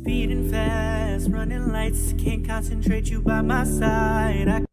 Speeding fast, running lights, can't concentrate you by my side.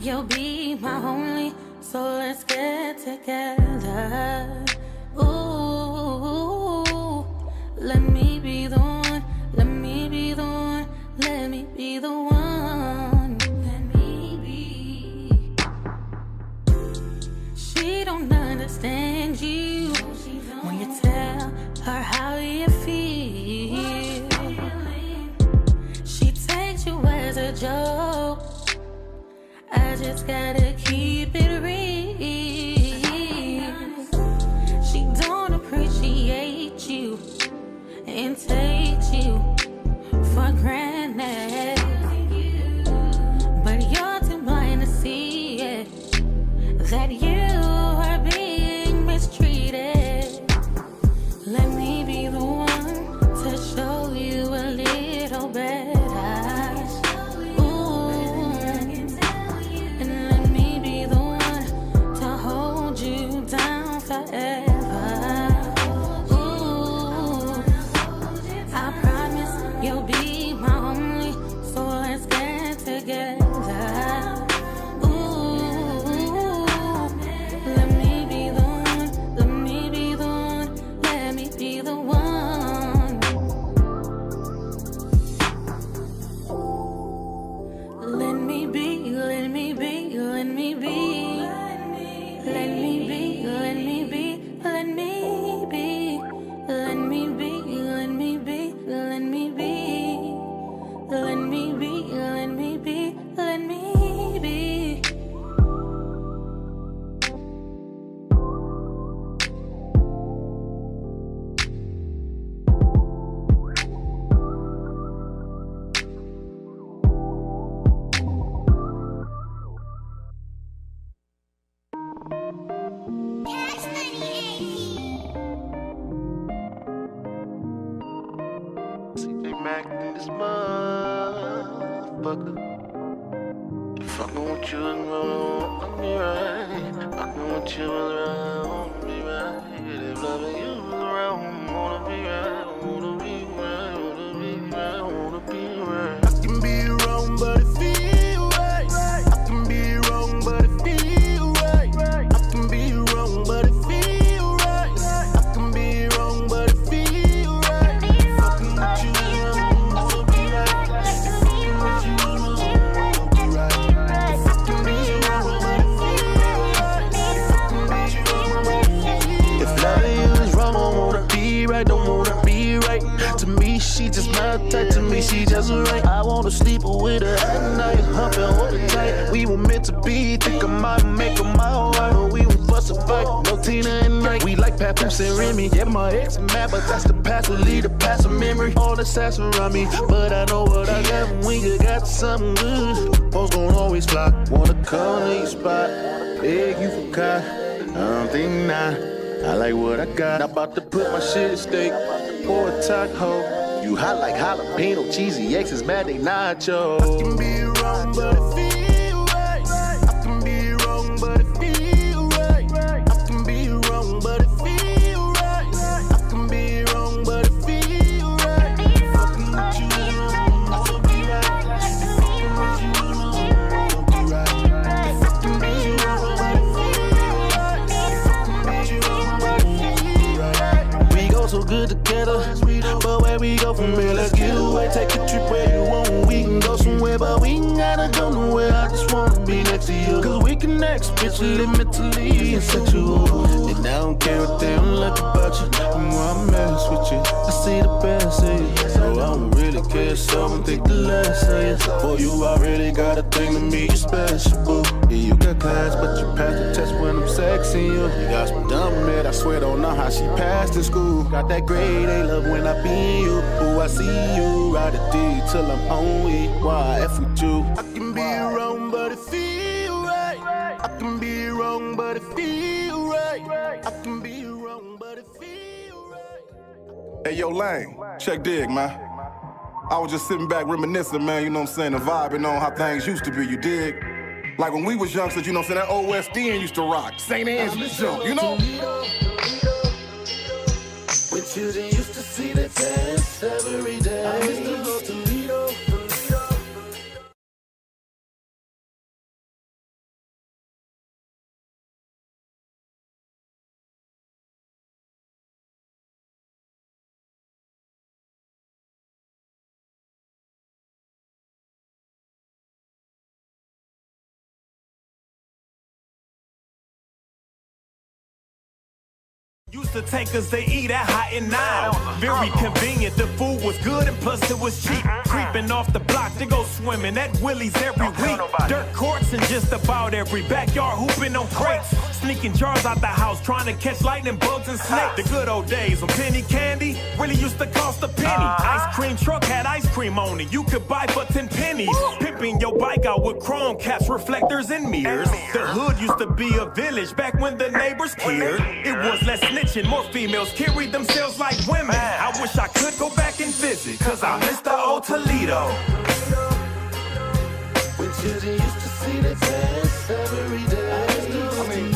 You'll be my only, so let's get together. Ooh, let me be the one, let me be the one, let me be the one, let me be. She don't understand you when you tell her how you feel. She takes you as a joke. I just gotta keep it real. She don't appreciate you and takes you for granted. But you're too blind to see it, that you are being mistreated. Let me be the one to show you a little better. Fucking with you is wrong, me right. Fucking with you is wrong, me right. If loving you is wrong, wanna be right, wanna be right, wanna be right, wanna be right. I can be wrong, but it feel right. I can be wrong, but it feel right. I can be wrong, but it feel right. I can be wrong, but it feel right. Fucking with you is wrong, wanna be right. Fucking with you is wrong. Don't wanna be right. To me, she just my type. To me, she just right. I wanna sleep with her at night, humping hold her tight. We were meant to be. Think I might make her my wife, but we won't fuss a fight. No Tina and Mike. We like Papoose and Remy. Yeah, my ex mad, but that's the past. Will lead the past of memory. All the sass around me, but I know what I got. When you got something good, folks gon' always fly. Wanna come to your spot, beg you for car. I don't think not. I like what I got. I'm about to put my shit at stake for a taco. You hot like jalapeno, cheesy X's, mad they nacho. I can be wrong, but it feel right. I can be wrong, but it feel right. I can be wrong, but it feel right. I can be wrong, but it feel right. Fucking with you, wanna be right. Fucking with you, wanna be right. Fucking be wrong, but it feel right. Fucking be wrong, but it feel right. We go so good together, but where we go from here, let's get away. Take a trip where you want. We can go somewhere, but we ain't gotta go nowhere. I just wanna be next to you, cause we connect spiritually, mentally, and sexual. And I don't care what they don't like about you. The more I mess with you, I see the best in you. So I don't really care, so I don't think the less of you. For you, I really got a thing to me, you special, boo. Yeah, you got class, but you passed the test when I'm sexing you. You got some dumb head, I swear don't know how she passed in school. Got that grade A love when I be you. Ooh, I see you, ride a D till I'm on E. Why F with you? I can be wrong, but it feel right. I can be wrong, but it feel right. I can be wrong, but it feel right. Hey, yo, Lane, check dig, man. I was just sitting back reminiscing, man, you know what I'm saying, and vibing on how things used to be, you dig? Like when we was youngsters, you know what I'm saying, that old West End used to rock. St. Anne's jump, you know? When children used to see the test every day. I used to go to Toledo. Used to take us to eat at Hot and Now. Very convenient, the food was good and plus it was cheap. Creeping off the block to go swimming at Willie's every week. Dirt courts in just about every backyard, hooping on crates. Sneaking jars out the house, trying to catch lightning bugs and snakes. The good old days when penny candy really used to cost a penny. Ice cream truck had ice cream on it, you could buy for 10 pennies. Pimping your bike out with chrome caps, reflectors and mirrors. The hood used to be a village back when the neighbors cared. It was less snitching, more females carried themselves like women. I wish I could go back and visit, cause I miss the old Toledo. When children used to see the test every day. I mean,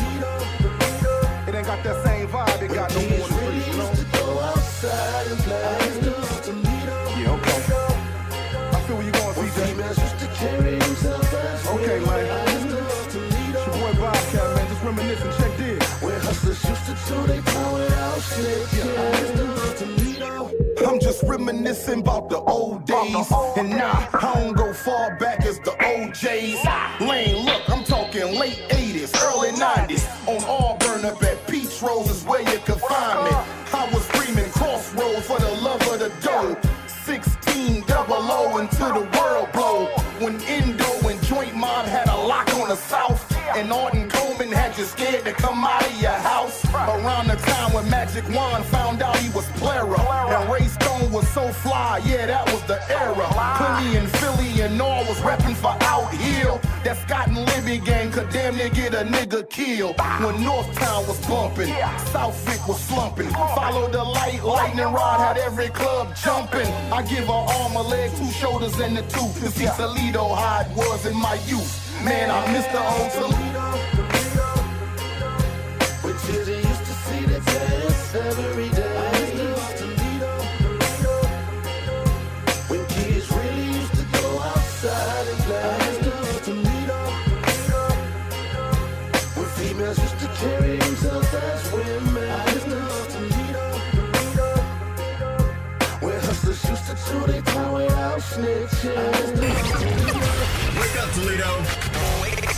it ain't got that same vibe it got no more in the streets, you know? Used to go outside and play. Yeah, okay. I feel where you going, CJ. Females used to carry themselves as Okay, man. It's your boy Bobcat, man, just reminiscing, check this. where hustlers used to do they power out snitching. I'm just reminiscing about the old days. And nah, I don't go far back as the OJs. Lane, look, I'm talking late 80s, early 90s. On Auburn up at Peach Rose is where you could find me. I was screaming crossroads for the love of the dough. 16 double O until the world blow. When Indo and Joint Mob had a lock on the South. And Arden Coleman had you scared to come out of your house. Around the time when Magic Wand found out he was Plera. And Ray Stone was so fly, yeah, that was the era. Philly and Philly and all was reppin' for Out Hill. That Scott and Libby gang could damn near get a nigga killed. When Northtown was bumpin', Southwick was slumpin'. Follow the light, lightning rod had every club jumpin'. I give her arm, a leg, 2 shoulders, and a tooth. To see Toledo how it was in my youth. Man, I miss the old Toledo. When children used to see the test every day. When kids really used to go outside and play. When females used to carry themselves as women. When hustlers used to do they power out snitching. Wake up, Toledo.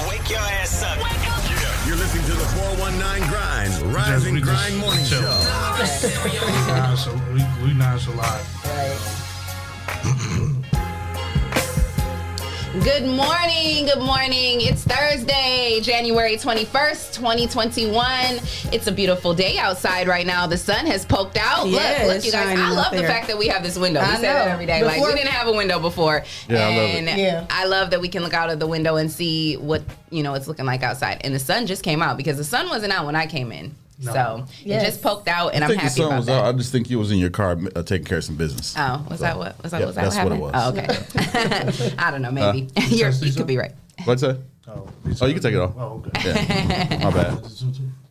Wake your ass up. Wake up. Yeah. You're listening to the 419 Grind, Rise and Grind Morning Show. We not so live. Good morning. Good morning. It's Thursday, January 21st, 2021. It's a beautiful day outside right now. The sun has poked out. Yeah, look, you guys. I love the fact that we have this window. We say that every day. Like, we didn't have a window before. Yeah, and I love it. Yeah. I love that we can look out of the window and see what, it's looking like outside. And the sun just came out because the sun wasn't out when I came in. No. So it just poked out, and I'm happy the sun about was that. out. I just think you was in your car taking care of some business. Oh, was that what? Was that what That's happened? what it was. Oh, okay. I don't know. Maybe you could be right. What's that? Oh, you can take it off. Oh, okay. Yeah. My bad.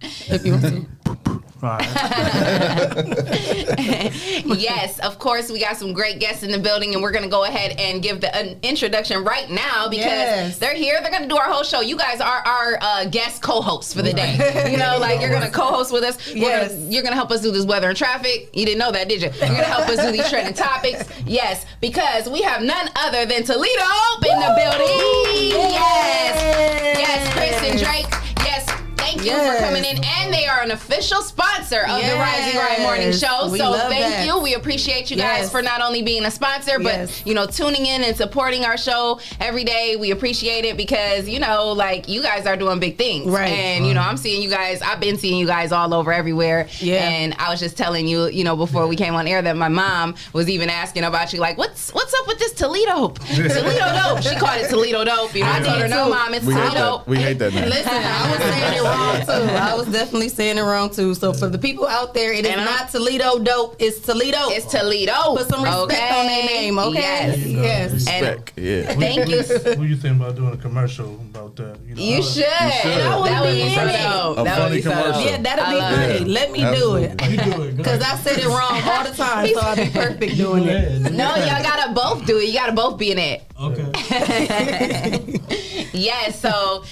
If you want to. Right. Yes, of course, we got some great guests in the building, and we're going to go ahead and give the introduction right now because they're here. They're going to do our whole show. You guys are our guest co-hosts for the day. You know, like you're going to co-host with us. You're going to help us do this weather and traffic. You didn't know that, did you? You're going to help us do these trending topics. Yes, because we have none other than Toledope in the building. Yes, Chris and Drake. Yes. Thank you for coming in, and they are an official sponsor of the Rise and Grind Morning Show. So thank you. We appreciate you guys for not only being a sponsor, but you know, tuning in and supporting our show every day. We appreciate it because you know, like you guys are doing big things, right? And you know, I'm seeing you guys. I've been seeing you guys all over everywhere. And I was just telling you, you know, before we came on air that my mom was even asking about you, like, what's up with this Toledope? Toledope. She called it Toledope. You know, I told her, no, Mom, it's Toledope. We hate that name. Listen, I was saying it wrong too. I was definitely saying it wrong too. So for the people out there, it is not Toledo dope. It's Toledo. It's Toledo. Put some respect on their name, okay? Yes. Respect. Thank you. What do you think about doing a commercial about that? You know, You should. That would be so dope. A funny commercial. Yeah, that'll be funny. Let me do it. You do it. Because I said it wrong all the time, so I'll be perfect doing it. No, y'all gotta both do it. You gotta both be in it. Okay. Yes, so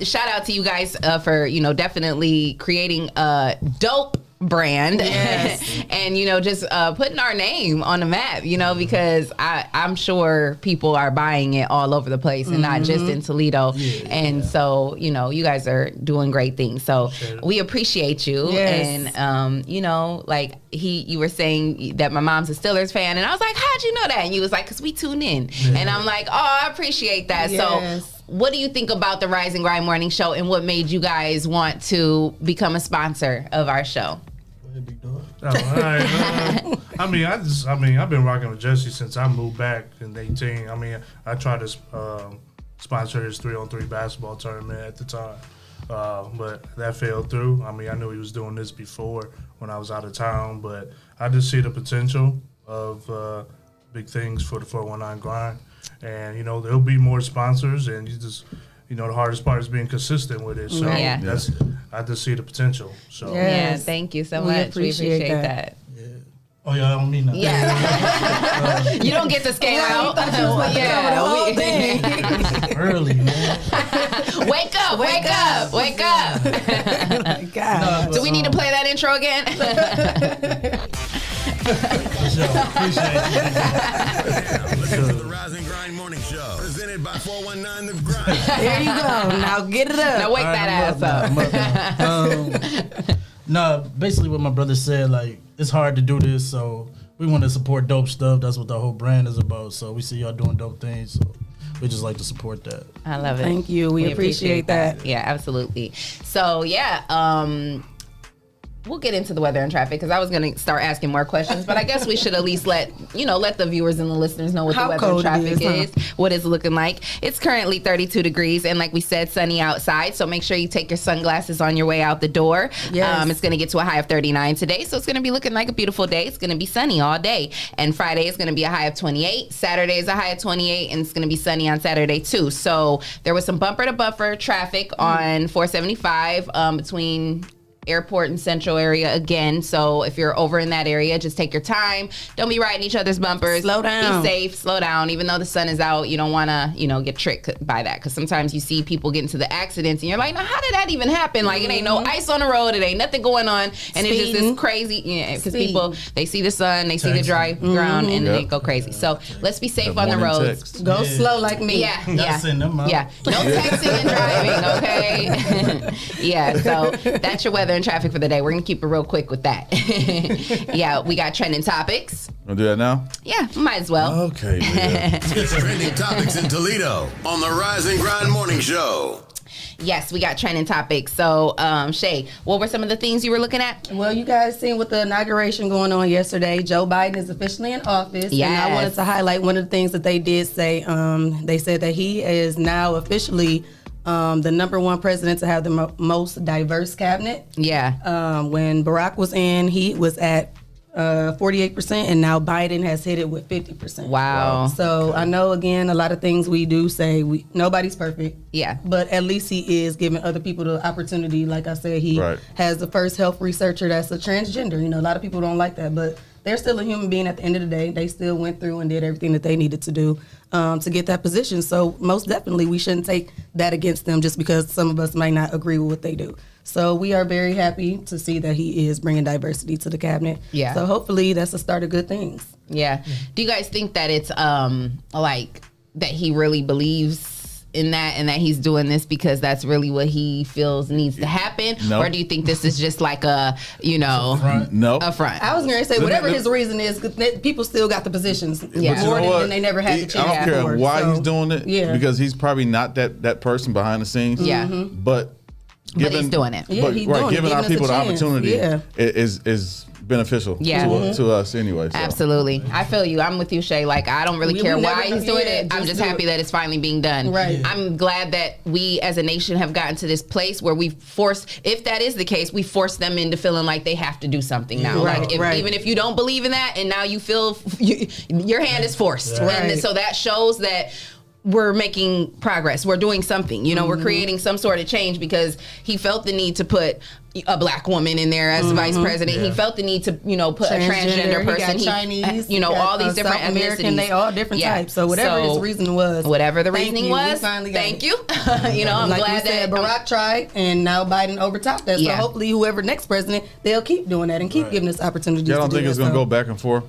shout out to you guys for, you know, definitely creating a dope brand and you know just putting our name on the map, you know, because I'm sure people are buying it all over the place and not just in Toledo. So you know, you guys are doing great things, so we appreciate you. And you know, like you were saying that my mom's a Steelers fan, and I was like, how'd you know that? And you was like, because we tune in. And I'm like, oh, I appreciate that. So what do you think about the Rise and Grind Morning Show, and what made you guys want to become a sponsor of our show? All right. I mean, I've been rocking with Jesse since I moved back in 18. I mean, I tried to sponsor his 3-on-3 basketball tournament at the time, but that fell through. I mean, I knew he was doing this before when I was out of town, but I just see the potential of big things for the 419 grind. And, you know, there'll be more sponsors, and you just, you know, the hardest part is being consistent with it. So I just see the potential. So thank you so much. We appreciate that. Oh, yeah, I don't mean that. Yeah. You don't get to skate out. Early, man. Wake up. God. Do we need to play that intro again? Listen to the Rise and Grind Morning Show, presented by 419 The Grind. There you go. Now get it up. Now wake that ass up. No, basically what my brother said, like, it's hard to do this, so we want to support dope stuff. That's what the whole brand is about. So we see y'all doing dope things, so we just like to support that. I love it. Thank you. We appreciate that. Yeah, absolutely. So we'll get into the weather and traffic because I was going to start asking more questions, but I guess we should at least let the viewers and the listeners know what the weather and traffic is, what it's looking like. It's currently 32 degrees and, like we said, sunny outside. So make sure you take your sunglasses on your way out the door. Yes. It's going to get to a high of 39 today. So it's going to be looking like a beautiful day. It's going to be sunny all day. And Friday is going to be a high of 28. Saturday is a high of 28, and it's going to be sunny on Saturday too. So there was some bumper to bumper traffic on 475 between Airport and Central area again. So if you're over in that area, just take your time. Don't be riding each other's bumpers. Slow down. Be safe. Slow down. Even though the sun is out, you don't want to, get tricked by that. Because sometimes you see people get into the accidents and you're like, now how did that even happen? Like, it ain't no ice on the road. It ain't nothing going on. And it's just this crazy. Yeah, because people, they see the sun, they see the dry ground, and they go crazy. So let's be safe on the roads. Go slow like me. Yeah. Send them out. Yeah. No texting and driving, okay? So that's your weather and traffic for the day. We're going to keep it real quick with that. We got trending topics. Want to do that now? Yeah, might as well. Okay. It's trending topics in Toledo on the Rise and Grind Morning Show. Yes, we got trending topics. So, Shae, what were some of the things you were looking at? Well, you guys seen with the inauguration going on yesterday, Joe Biden is officially in office. Yes. And I wanted to highlight one of the things that they did say. They said that he is now officially the number one president to have the most diverse cabinet. Yeah. When Barack was in, he was at 48%, and now Biden has hit it with 50%. Wow. So I know, again, a lot of things we do say, nobody's perfect. Yeah. But at least he is giving other people the opportunity. Like I said, he has the first health researcher that's a transgender. You know, a lot of people don't like that, but they're still a human being at the end of the day. They still went through and did everything that they needed to do to get that position. So most definitely we shouldn't take that against them just because some of us might not agree with what they do. So we are very happy to see that he is bringing diversity to the cabinet. Yeah. So hopefully that's the start of good things. Yeah. Do you guys think that it's like that he really believes in that and that he's doing this because that's really what he feels needs to happen? No. Or do you think this is just like a, you know, a front? I was going to say, whatever his reason is, people still got the positions awarded and they never had the chance. I don't care before, why he's doing it because he's probably not that person behind the scenes. Yeah. But he's doing it. Yeah, he's doing it, giving our people the chance. opportunity Yeah. is beneficial to us anyway. So. Absolutely. I feel you. I'm with you, Shae. Like, I don't really care why he's doing it. I'm just happy that it's finally being done. Right. I'm glad that we as a nation have gotten to this place where we force, if that is the case, we force them into feeling like they have to do something now. Right, like, even if you don't believe in that and now you feel your hand is forced. Right. And so that shows that we're making progress. We're doing something. You know, we're creating some sort of change because he felt the need to put a black woman in there as vice president. He felt the need to, you know, put a transgender person. He got Chinese. You know, all these different South American, ethnicities. they all different types. So whatever his reason was. Whatever the reasoning was, thank you. You know, I'm like glad that Barack tried and now Biden overtopped that. So hopefully whoever next president, they'll keep doing that and keep giving us opportunities. Y'all don't think it's going to go back and forth?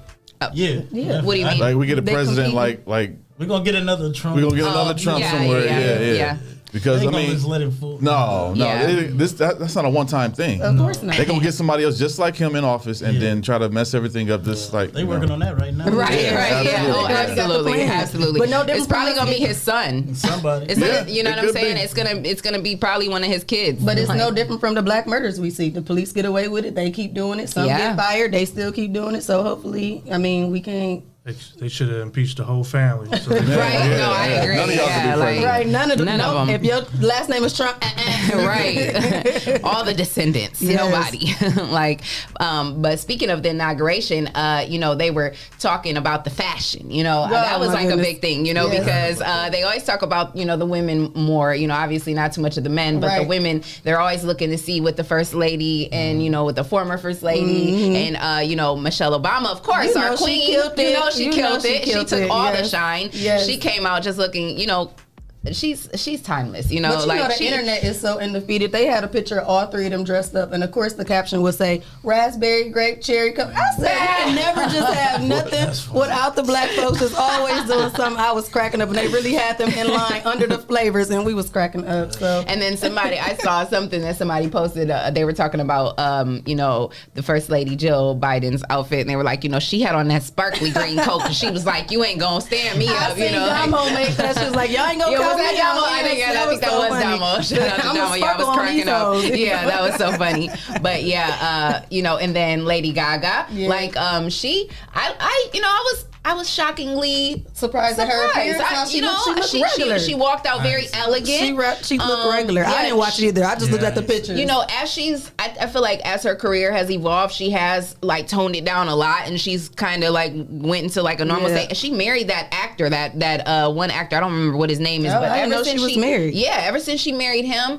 Yeah. What do you mean? Like we get a president like we're gonna get another Trump. We're gonna get another Trump somewhere. Yeah. Because they I mean, just let him fool. No, that's not a one-time thing. Of course not. They're gonna get somebody else just like him in office and then try to mess everything up. Just like they working on that right now. Right. Yeah. Oh, absolutely. But no, it's probably gonna be his son. Somebody. You know what I'm saying? It's gonna be probably one of his kids. But it's no different from the black murders we see. The police get away with it. They keep doing it. Some get fired. They still keep doing it. So hopefully, I mean, we can't. They should have impeached the whole family. So right? No, I agree. None of y'all can be president. Right? None of them. If your last name is Trump, right? All the descendants, nobody. Like, but speaking of the inauguration, you know, they were talking about the fashion. You know, that was like a big thing. You know, because they always talk about, you know, the women more. You know, obviously not too much of the men, but the women, they're always looking to see what the first lady and you know with the former first lady and you know Michelle Obama, of course, our queen. She killed it. She took all the shine. Yes. She came out just looking, you know, she's timeless, you know. But you like know, the internet is so undefeated. They had a picture of all three of them dressed up, and of course the caption would say raspberry, grape, cherry. I said you can never just have nothing without the black folks just always doing something. I was cracking up, and they really had them in line under the flavors, and we was cracking up. So and then I saw something that somebody posted. They were talking about you know the first lady Jill Biden's outfit, and they were like, you know, she had on that sparkly green coat, and she was like, you ain't gonna stand me up, you know. Damo make that. She was like, y'all ain't gonna come. Was that Damo? I think that was Damo. Shout out to Damo. Yeah, I was cracking up. Yeah, that was so funny. But yeah, you know, and then Lady Gaga, like I was shockingly surprised at her appearance. She looked regular. She walked out very elegant. She looked regular. I didn't watch it either. I just looked at the pictures. You know, as I feel like as her career has evolved, she has like toned it down a lot, and she's kind of like went into like a normal state. She married that actor, that one actor. I don't remember what his name is, but I didn't know she was married. Yeah, ever since she married him,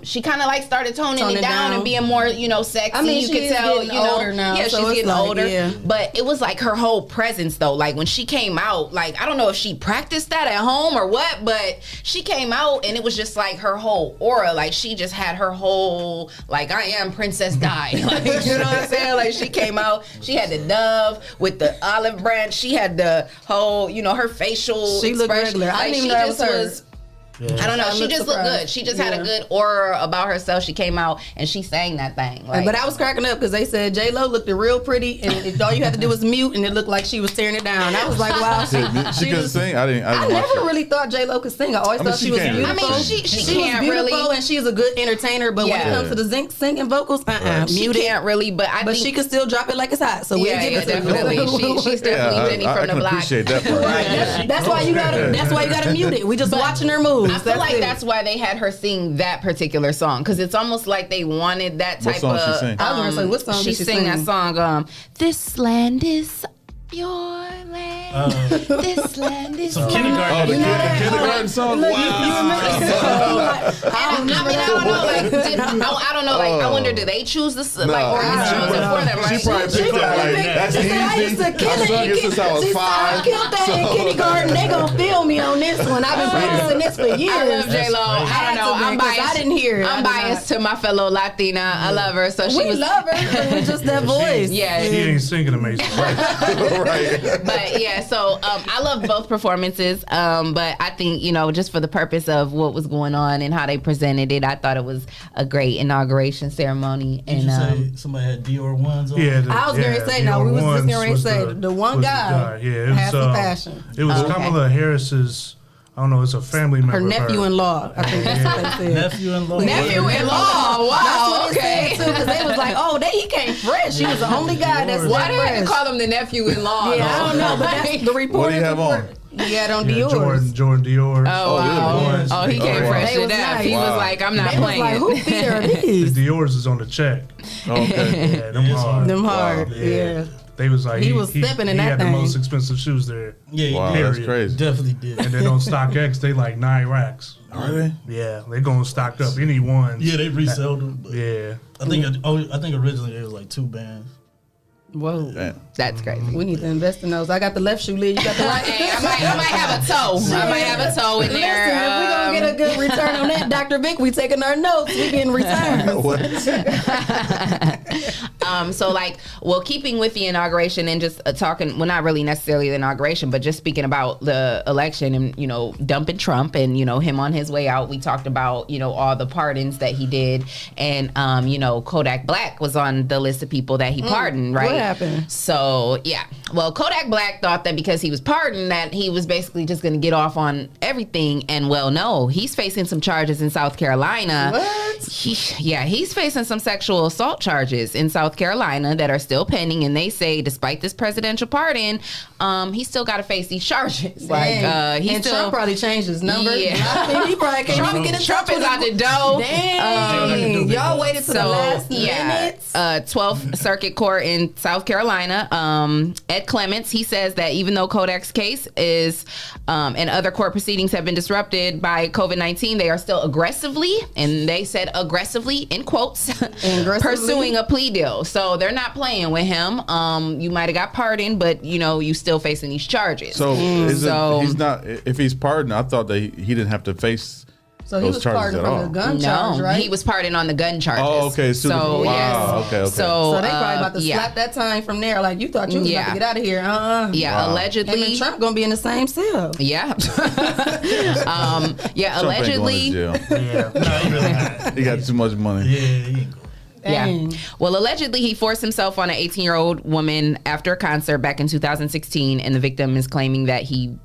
she kind of like started toning it down and being more, you know, sexy. I mean, you could tell, you know, older now, yeah, so she's getting like, older. Yeah. But it was like her whole presence though. Like when she came out, like I don't know if she practiced that at home or what, but she came out and it was just like her whole aura. Like she just had her whole like I am Princess Di. Like, you know what I'm saying? Like she came out, she had the dove with the olive branch. She had the whole, you know, her facial. She looked regular. Like, I didn't even know that was her. I don't know. She just looked good. She just had a good aura about herself. She came out and she sang that thing. Like, but I was cracking up because they said J-Lo looked real pretty, and all you had to do was mute, and it looked like she was tearing it down. I was like, wow. She couldn't sing. I never really thought J-Lo could sing. I always thought she was beautiful. I mean, she was beautiful really, and she's a good entertainer. But when it comes to the singing vocals, she can't really. But I think she could still drop it like it's hot. So we give it to her. Definitely. She's definitely Jenny from the block. I can appreciate that part. That's why you gotta mute it. We just watching her move. views. I feel like that's why they had her sing that particular song, because it's almost like they wanted that type what song of. She sing? I was gonna say, what song she did she sing? sing? That song. This land is your land. This land is some your kindergarten. Oh, the kindergarten song. Wow. I don't know. I don't know. Like, I wonder, do they choose this? Like, or is it chosen for them? Right? She probably picked that. Like, that's easy. I sung it since I was 5. I killed that in kindergarten. They gonna feel me on this one. I've been practicing this for years. I love J-Lo. I don't know. I'm biased. I didn't hear it. I'm biased to my fellow Latina. I love her. So we love her with just that voice. Yeah, she ain't singing amazing. Right. But yeah, so I love both performances. But I think, just for the purpose of what was going on and how they presented it, I thought it was a great inauguration ceremony. Did you say somebody had Dior ones on? Yeah, I was going to say, no, we was just going to say the one guy had some fashion. It was Kamala Harris's. I don't know, it's a family member. Her nephew-in-law, I think that's what they said. Nephew-in-law. Nephew-in-law, wow. That's what they said, too, because they was like, he came fresh. He was the only guy that's Why do fresh. they call him the nephew-in-law? Yeah, I don't know, but that's the report. What do you have on? He had on Dior. Jordan Dior. Oh, wow. Oh, he came fresh to death. Nice. He was like, I'm not playing. Like, who feet are these? The Dior's is on the check. Okay. Yeah, them hard. Them hard, yeah. They was like, he was stepping in that had thing. the most expensive shoes there. Yeah, wow, that's crazy. Definitely did. And then on StockX, they like 9 racks. Are they? Yeah, they going stocked up. Any ones. Yeah, they resell them. But yeah. I think originally it was like 2 bands. Whoa. Damn. That's crazy. We need to invest in those. I got the left shoe, Leah. You got the right. Hey, I might have a toe. I might have a toe in there. Listen, if we gonna get a good return on that, Dr. Vic, we taking our notes. We getting returns. So keeping with the inauguration and just talking, well, not really necessarily the inauguration, but just speaking about the election and, dumping Trump and, him on his way out. We talked about, all the pardons that he did. And, Kodak Black was on the list of people that he pardoned, right? What happened? So, yeah. Well, Kodak Black thought that because he was pardoned that he was basically just going to get off on everything. And, well, no, he's facing some charges in South Carolina. What? He's facing some sexual assault charges in South Carolina that are still pending. And they say, despite this presidential pardon, he's still got to face these charges. Trump probably changed his number. Yeah. He probably can't even get in touch Trump is out the door. Damn. Y'all waited to the last minute. 12th Circuit Court in South Carolina, Ed Clements, he says that even though Kodak's case is and other court proceedings have been disrupted by COVID-19, they are still aggressively, and they said aggressively in quotes, pursuing a plea deal. So they're not playing with him. You might have got pardoned, but you still facing these charges. So he's not. If he's pardoned, I thought that he didn't have to face. So he was pardoned from the gun charge, right? He was pardoned on the gun charges. Oh, okay. So yes. Okay. So they probably about to slap that time from there. Like, you thought you was about to get out of here. Yeah, allegedly. Him and Trump gonna be in the same cell. Yeah. Allegedly. He got too much money. Yeah. Yeah. Well, allegedly, he forced himself on an 18-year-old woman after a concert back in 2016, and the victim is claiming that he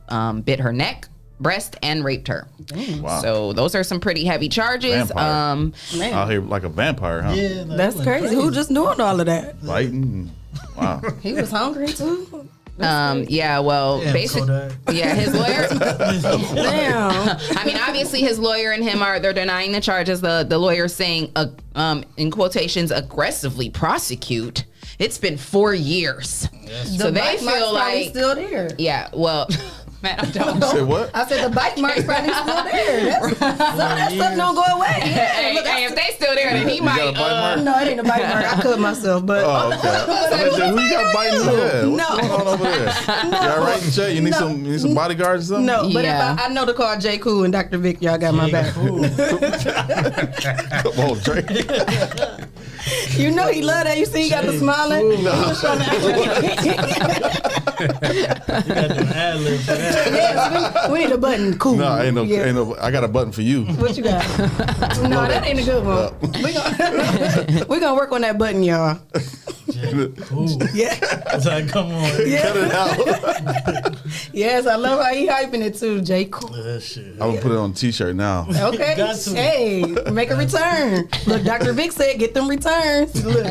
bit her neck, breast, and raped her. Wow. So those are some pretty heavy charges. Out here like a vampire, huh? Yeah, that's crazy. Who just doing all of that? Biting. Wow. He was hungry too. Basically, his lawyer. Damn. I mean, obviously, his lawyer and him they're denying the charges. The lawyer saying, in quotations, aggressively prosecute. It's been 4 years, so they feel like still there. Yeah, well. Man, I don't say what? I said the bite mark's probably still there. Some of that stuff don't go away. Hey, if they still there, then he might. No, it ain't a bite mark. I cut myself, but. Oh, okay. Who you got biting you? Yeah. What's going on over there? Y'all right, Shae? You need some bodyguards or something? No, but if I know to call J. Cool and Dr. Vic, y'all got my back. Come on, Drake. You know he love that. You see he got the smiling. No. He was trying Yes, we need a button. Cool. No, ain't no. I got a button for you. What you got? No, that ain't a good one. We gonna work on that button, y'all. Yeah. Like, come on. Yeah. Cut it out. Yes, I love how he hyping it too, J. Cool. That shit. I'm gonna put it on a t-shirt now. Okay. Hey, make a return. Look, Dr. Vic said, get them returns. Look.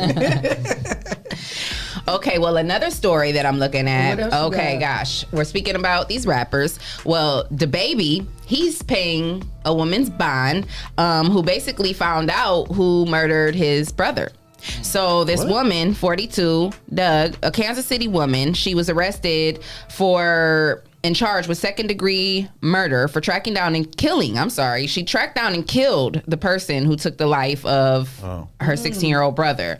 Okay, well, another story that I'm looking at. What else you Okay, got? gosh. We're speaking about these rappers. Well, DaBaby, he's paying a woman's bond who basically found out who murdered his brother. So this woman, 42, Doug, a Kansas City woman, she was arrested and charged with second-degree murder for tracking down and killing. She tracked down and killed the person who took the life of her 16-year-old brother.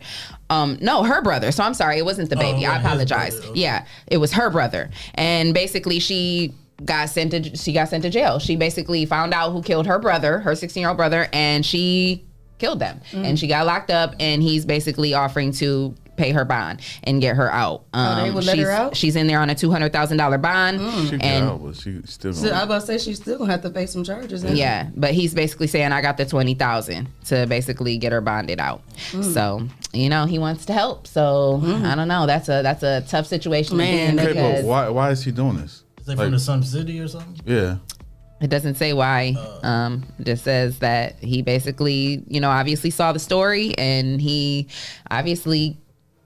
No, her brother. So I'm sorry, it wasn't DaBaby. I apologize. Okay. Yeah, it was her brother. And basically, she got sent to jail. She basically found out who killed her brother, her 16-year-old brother, and she killed them. And she got locked up, and he's basically offering to pay her bond and get her out. They would let her out? She's in there on a $200,000 bond. She get out, but she still So I gonna. was about to say she's still gonna have to face some charges. Yeah, but he's basically saying I got the $20,000 to basically get her bonded out. So he wants to help. So I don't know. That's a tough situation. Man, Okay, because but why is he doing this? Is they from the some city or something? Yeah. it doesn't say why. It just says that he basically, obviously saw the story and he obviously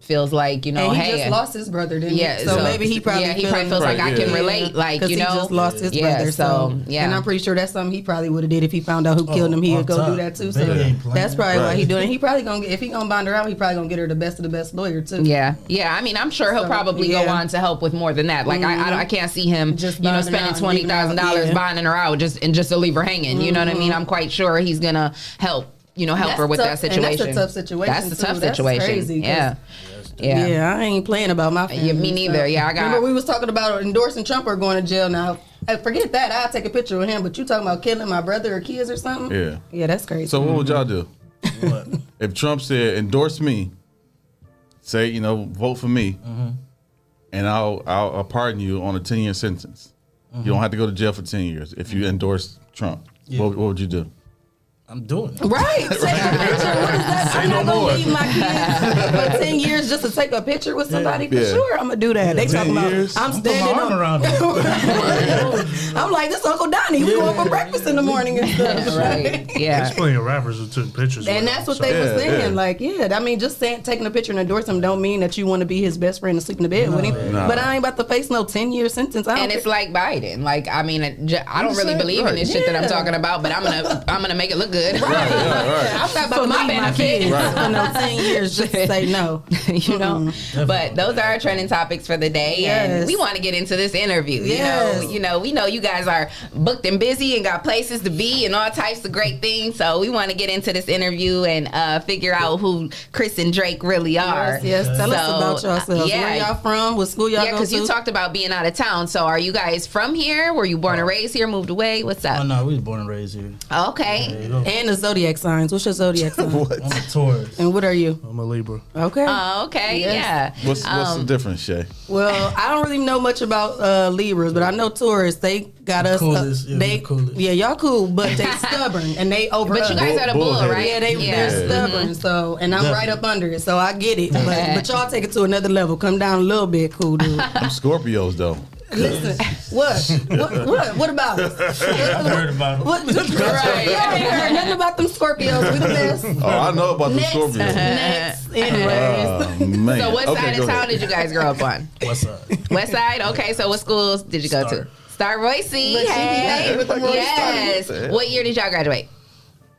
feels like, and he just lost his brother, didn't he? So maybe he probably feels like I can relate, like, he just lost his brother. So and I'm pretty sure that's something he probably would have did if he found out who killed him. He would go do that too. So that's probably why he doing it. He probably gonna get, if he gonna bond her out, he probably gonna get her the best of the best lawyer too. Yeah. I mean, I'm sure he'll probably go on to help with more than that. Like I can't see him just spending $20,000 bonding her out just to leave her hanging. You know what I mean? I'm quite sure he's gonna help her with that situation. And that's a tough situation. That's a tough situation. That's crazy, yeah, I ain't playing about my family. Yeah, me neither. Yeah, Remember we was talking about endorsing Trump or going to jail. Now, forget that. I'll take a picture with him. But you talking about killing my brother or kids or something? Yeah, that's crazy. So what would y'all do? What? If Trump said endorse me, say vote for me, and I'll pardon you on a 10-year sentence. You don't have to go to jail for 10 years if you endorse Trump. What would you do? I'm doing it. Right. Take a picture. What is that? I'm not going to leave my kids for 10 years just to take a picture with somebody. For sure, I'm going to do that. They talking about, I'm standing arm around him. I'm like, this Uncle Donnie. We going for breakfast in the morning and stuff. Right. Yeah. There's plenty of rappers who took pictures. And that's what they were saying. Yeah. Like, I mean, just taking a picture and endorsing him don't mean that you want to be his best friend and sleep in the bed with him. No. But I ain't about to face no 10-year sentence. And it's like Biden. Like, I mean, I don't really believe in this shit that I'm talking about, but I'm gonna make it look good. Right. I'm not about to my benefit for no 10 years just to say no. But those are our trending topics for the day. And we want to get into this interview. We know you guys are booked and busy and got places to be and all types of great things. So we want to get into this interview and figure out who Chris and Drake really are. Yes. Tell us about yourselves. Where y'all from? What school y'all go to? Yeah, because you talked about being out of town. So are you guys from here? Were you born and raised here? Moved away? What's up? Oh, no, we was born and raised here. Okay. And the zodiac signs. What's your zodiac sign? I'm a Taurus. And what are you? I'm a Libra. Okay. Oh, okay. Yes. Yeah. What's the difference, Shae? Well, I don't really know much about Libras, but I know Taurus. They got us. Coolest. Y'all cool, but they stubborn and they over. But you guys are the bull, right? Yeah, they're stubborn. So, and I'm right up under it, so I get it. But y'all take it to another level. Come down a little bit, cool dude. I'm Scorpios though. Listen, what about us? I've heard about them. Right. You ain't heard nothing about them Scorpios. We the best. Oh, I know about the Scorpios. Next. Anyways. Man. So what side of town ahead. did you guys grow up on? West side. West side? Okay, so what schools did you go to? Star Royce. Hey. Yes. What year did y'all graduate?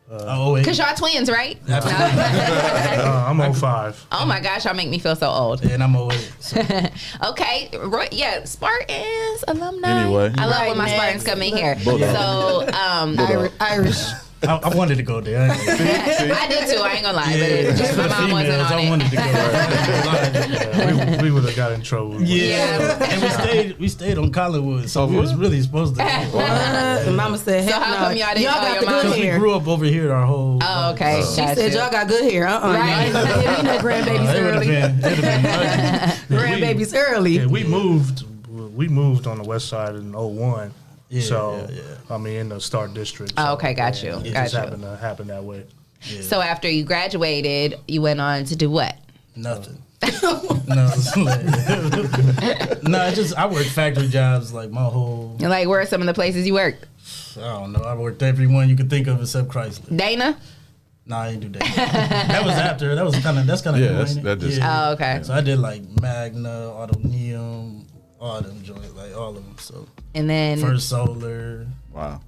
Because y'all twins, right? I'm 05. Oh my gosh, y'all make me feel so old. And I'm 08. So. Okay, yeah, Spartans alumni. Anyway. I love when my Spartans come in here. Bulldog. So, Irish. I wanted to go there. I did too. I ain't gonna lie, but just my mom wasn't on I wanted to go there. We would have got in trouble. Yeah. And we stayed on Collinwood, so we was really supposed to go. And Mama said, So how come y'all didn't y'all call got your the mom? good We hair. grew up over here our whole Oh, okay. She said y'all got good hair. Right. Y'all ain't no grandbabies early. Grandbabies early. Yeah, we moved on the west side in 01. Yeah, so, yeah. I mean, in the Start District. Oh, okay, got you. It just happened to happen that way. Yeah. So after you graduated, you went on to do what? Nothing. No, I worked factory jobs like my whole. Like, where are some of the places you worked? I don't know. I worked every one you could think of except Chrysler. Dana? Nah, I didn't do that. That was after. That's kind of that just. Oh, okay. So I did like Magna, Autoneum, all them joints, like all of them. So and then First Solar. Wow.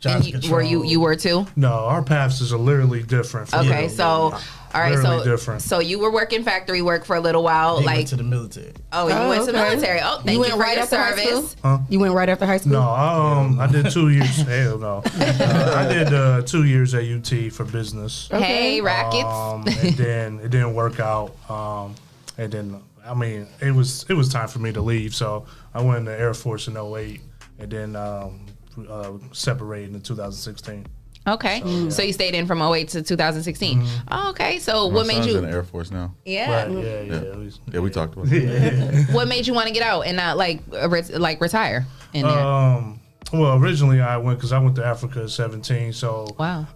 And were you were too? No, our paths is literally different. Okay, so all right, so different. So you were working factory work for a little while, He like went to the military. Oh, you went to the military. Oh, thank you for your service. Huh? You went right after high school? No, I did 2 years. Hell no. I did 2 years at UT for business. Hey, rackets. And then it didn't work out. And then I mean, it was time for me to leave, so I went in the Air Force in 08, and then separated in 2016. Okay, so you stayed in from 08 to 2016. Oh, okay, so what made you in the Air Force now? Yeah, right, yeah. We talked about that. What made you want to get out and not like retire in there? Well, originally I went because I went to Africa at 17. So wow,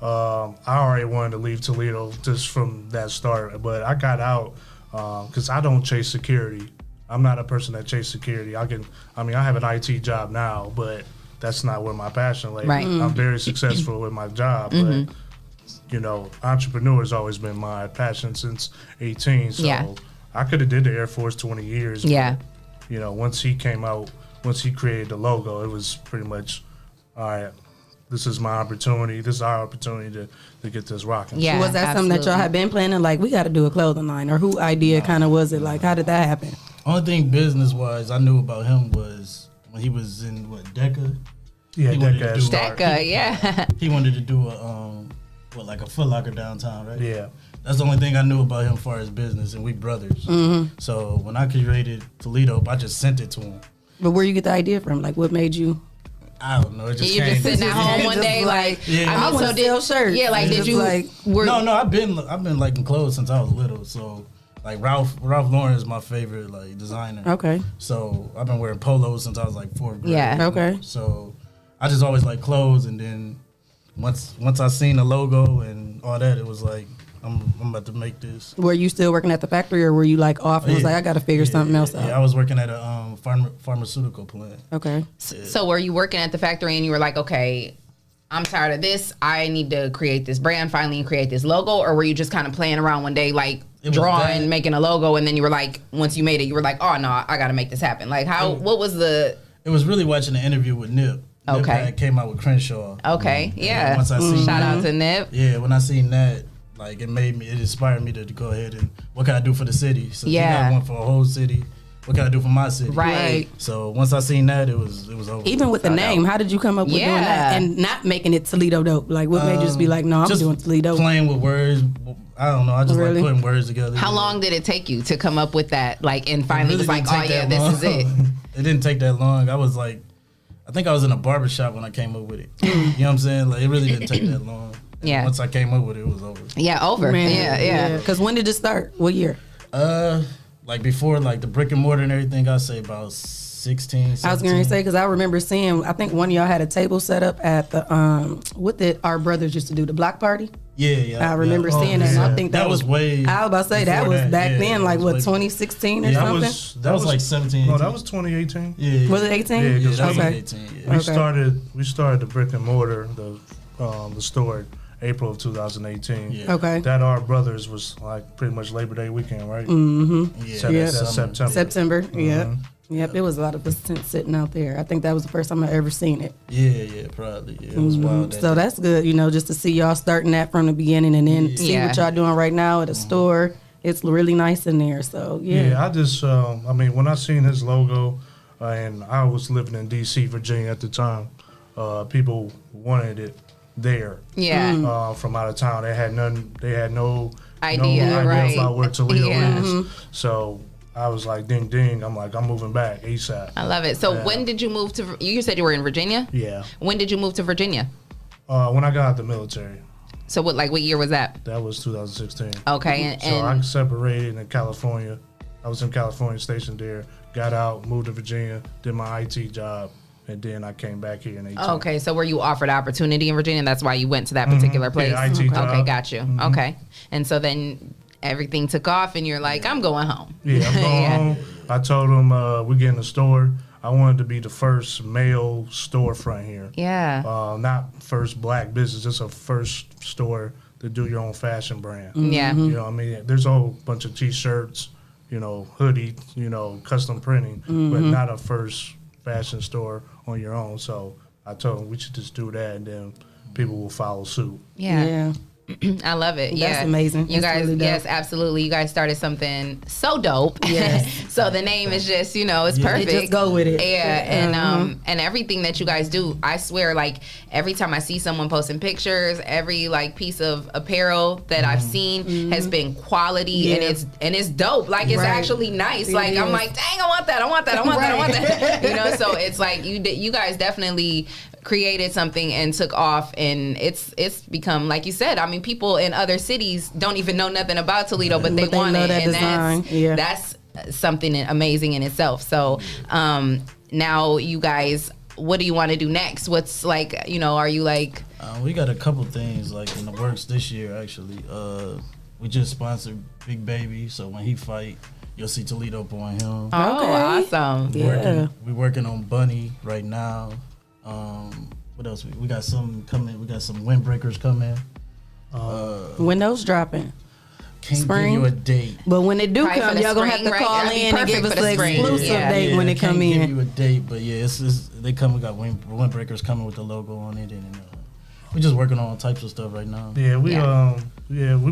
I already wanted to leave Toledo just from that start, but I got out because I don't chase security. I'm not a person that chases security. I have an IT job now, but that's not where my passion lays. Right. I'm very successful with my job, but you know, entrepreneur has always been my passion since 18. So I could have did the Air Force 20 years. Yeah. But, you know, once he came out, once he created the logo, it was pretty much, all right, this is my opportunity. This is our opportunity to get this rocking. Yeah. Was that something that y'all had been planning? Like, we got to do a clothing line, or who idea kind of was it? Like, how did that happen? Only thing business wise I knew about him was when he was in Deca. Yeah, Deca, yeah. He wanted to do like a Foot Locker downtown, right? Yeah. That's the only thing I knew about him as far as business, and we brothers. So when I created Toledope, I just sent it to him. But where you get the idea from? Like, what made you? I don't know. It just you came. just sitting at home one day, like, I want to sell shirts. Yeah, like, did you? Like, no. I've been liking clothes since I was little. So, like, Ralph Lauren is my favorite like designer. Okay. So I've been wearing polos since I was like 4th grade. Yeah. Okay. So I just always like clothes, and then once I seen the logo and all that, it was like I'm about to make this. Were you still working at the factory, or were you like off and was like, I got to figure something else out? Yeah, I was working at a pharmaceutical plant. Okay. So were you working at the factory and you were like, okay, I'm tired of this. I need to create this brand finally and create this logo, or were you just kind of playing around one day, like drawing, making a logo, and then you were like, once you made it, you were like, oh no, I got to make this happen. Like what was the? It was really watching the interview with Nip. Okay. Nip came out with Crenshaw. Okay. Yeah. Once I seen shout out to Nip. Yeah. When I seen that, like it inspired me to go ahead and what can I do for the city? So you got one for a whole city. What can I do for my city? Right. So once I seen that, it was over. Even with the name, how did you come up with doing that and not making it Toledope? Like, what made you just be like, no, I'm doing Toledo? Playing with words. I don't know. I just like putting words together. How long did it take you to come up with that? Like, and finally really was like, oh yeah, this is it. It didn't take that long. I think I was in a barbershop when I came up with it. You know what I'm saying? Like, it really didn't take that long. And once I came up with it, it was over. Yeah, over. Man, yeah. Because when did it start? What year? Like before, like the brick and mortar and everything, I'd say about 16, 17. I was going to say, because I remember seeing, I think one of y'all had a table set up at the, what did our brothers used to do, the block party? Yeah. I remember seeing that, and I think that was way. I was about to say, that was back then, like what, 2016 or something? That was like 17. No, that was 2018. Yeah. Was it 18? Yeah, that was okay. 18. Yeah. We started the brick and mortar, the store, April of 2018. Yeah. Okay. That Our Brothers was like pretty much Labor Day weekend, right? Mm-hmm. Yeah. That's September. September, Yep, it was a lot of us sitting out there. I think that was the first time I ever seen it. Yeah, probably. Yeah, it was wild. So that's good, just to see y'all starting that from the beginning and then see what y'all doing right now at a store. It's really nice in there, so Yeah, I just, when I seen his logo, and I was living in D.C., Virginia at the time, people wanted it there. Yeah. From out of town. They had no idea about where Toledo is. So I was like, ding, ding. I'm moving back ASAP. I love it. So when did you move to, you said you were in Virginia? Yeah. When did you move to Virginia? When I got out of the military. So what year was that? That was 2016. Okay. So I separated in California. I was in California, stationed there. Got out, moved to Virginia, did my IT job. And then I came back here in 18. Okay, so were you offered opportunity in Virginia? That's why you went to that particular place? Yeah, IT job. Okay, got you. Okay. And so then everything took off and you're like, I'm going home. Yeah, I'm going home. I told them we get in the store. I wanted to be the first male storefront here. Yeah. Not first black business, just a first store to do your own fashion brand. Yeah. You know what I mean? There's a whole bunch of T-shirts, you know, hoodie, you know, custom printing, but not a first fashion store on your own. So I told him we should just do that, and then people will follow suit. Yeah. I love it. That's amazing. You That's guys, really yes, absolutely. You guys started something so dope. Yes. So the name is just, you know, it's perfect. Just go with it. Yeah, and everything that you guys do, I swear, like every time I see someone posting pictures, every like piece of apparel that I've seen has been quality, and it's dope. Like it's actually nice. Like I'm like, dang, I want that. I want that. I want that. I want that. You know, so it's like you guys definitely created something and took off, and it's become, like you said, I mean, people in other cities don't even know nothing about Toledo, but they want it, and that's something amazing in itself. So now you guys, what do you want to do next? What's like, you know, are you like we got a couple things like in the works this year actually. We just sponsored Big Baby, so when he fight, you'll see Toledope on him. Awesome. We're working on Bunny right now. What else? We got some coming. We got some windbreakers coming. When those dropping? Can't Spring? give you a date. But when they do Probably come, for the y'all gonna have spring, to right? call That'd be in and give perfect us for the the spring. exclusive date when they come can't in. give you a date, but yeah, they come. We got windbreakers coming with the logo on it, and we're just working on all types of stuff right now. Yeah, we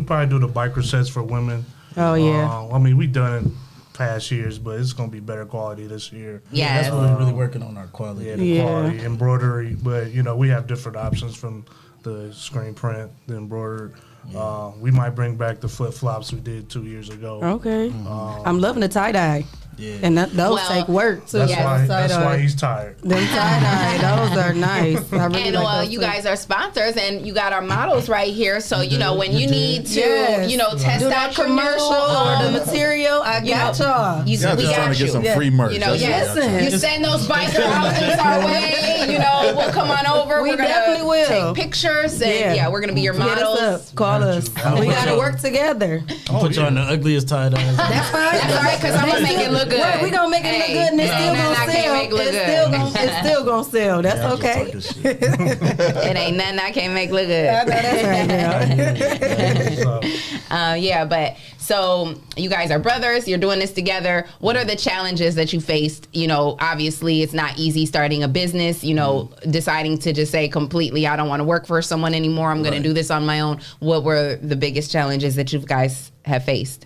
probably do the biker sets for women. Oh yeah. I mean, we done it past years, but it's gonna be better quality this year. Yeah, that's what we're really working on, our quality. Yeah, the quality, embroidery, but you know, we have different options from the screen print, the embroidered. We might bring back the flip flops we did 2 years ago. Okay. I'm loving the tie dye. Yeah. And those take work too. That's why he's tired. Them tie dye, those are nice. I really like those you too. guys are sponsors, and you got our models right here. So you know when you need to, you know, test out commercial or the material, I got y'all. We got trying to get some free merch. You know, you send those biker outfits our way. You know, we'll come on over. We We're gonna definitely will take pictures, and we're gonna be your models. Hit us up. Call us. We gotta work together. I'll put you on the ugliest tie dye. That's fine. That's all right, because I'm gonna make it look good. Right, we gonna make it look good, and it's still gonna sell. It's still gonna sell. That's okay. It ain't nothing I can't make look good. I know that's right. Yeah, but so you guys are brothers. You're doing this together. What are the challenges that you faced? You know, obviously it's not easy starting a business. You know, deciding to just say completely, I don't want to work for someone anymore. I'm going to do this on my own. What were the biggest challenges that you guys have faced?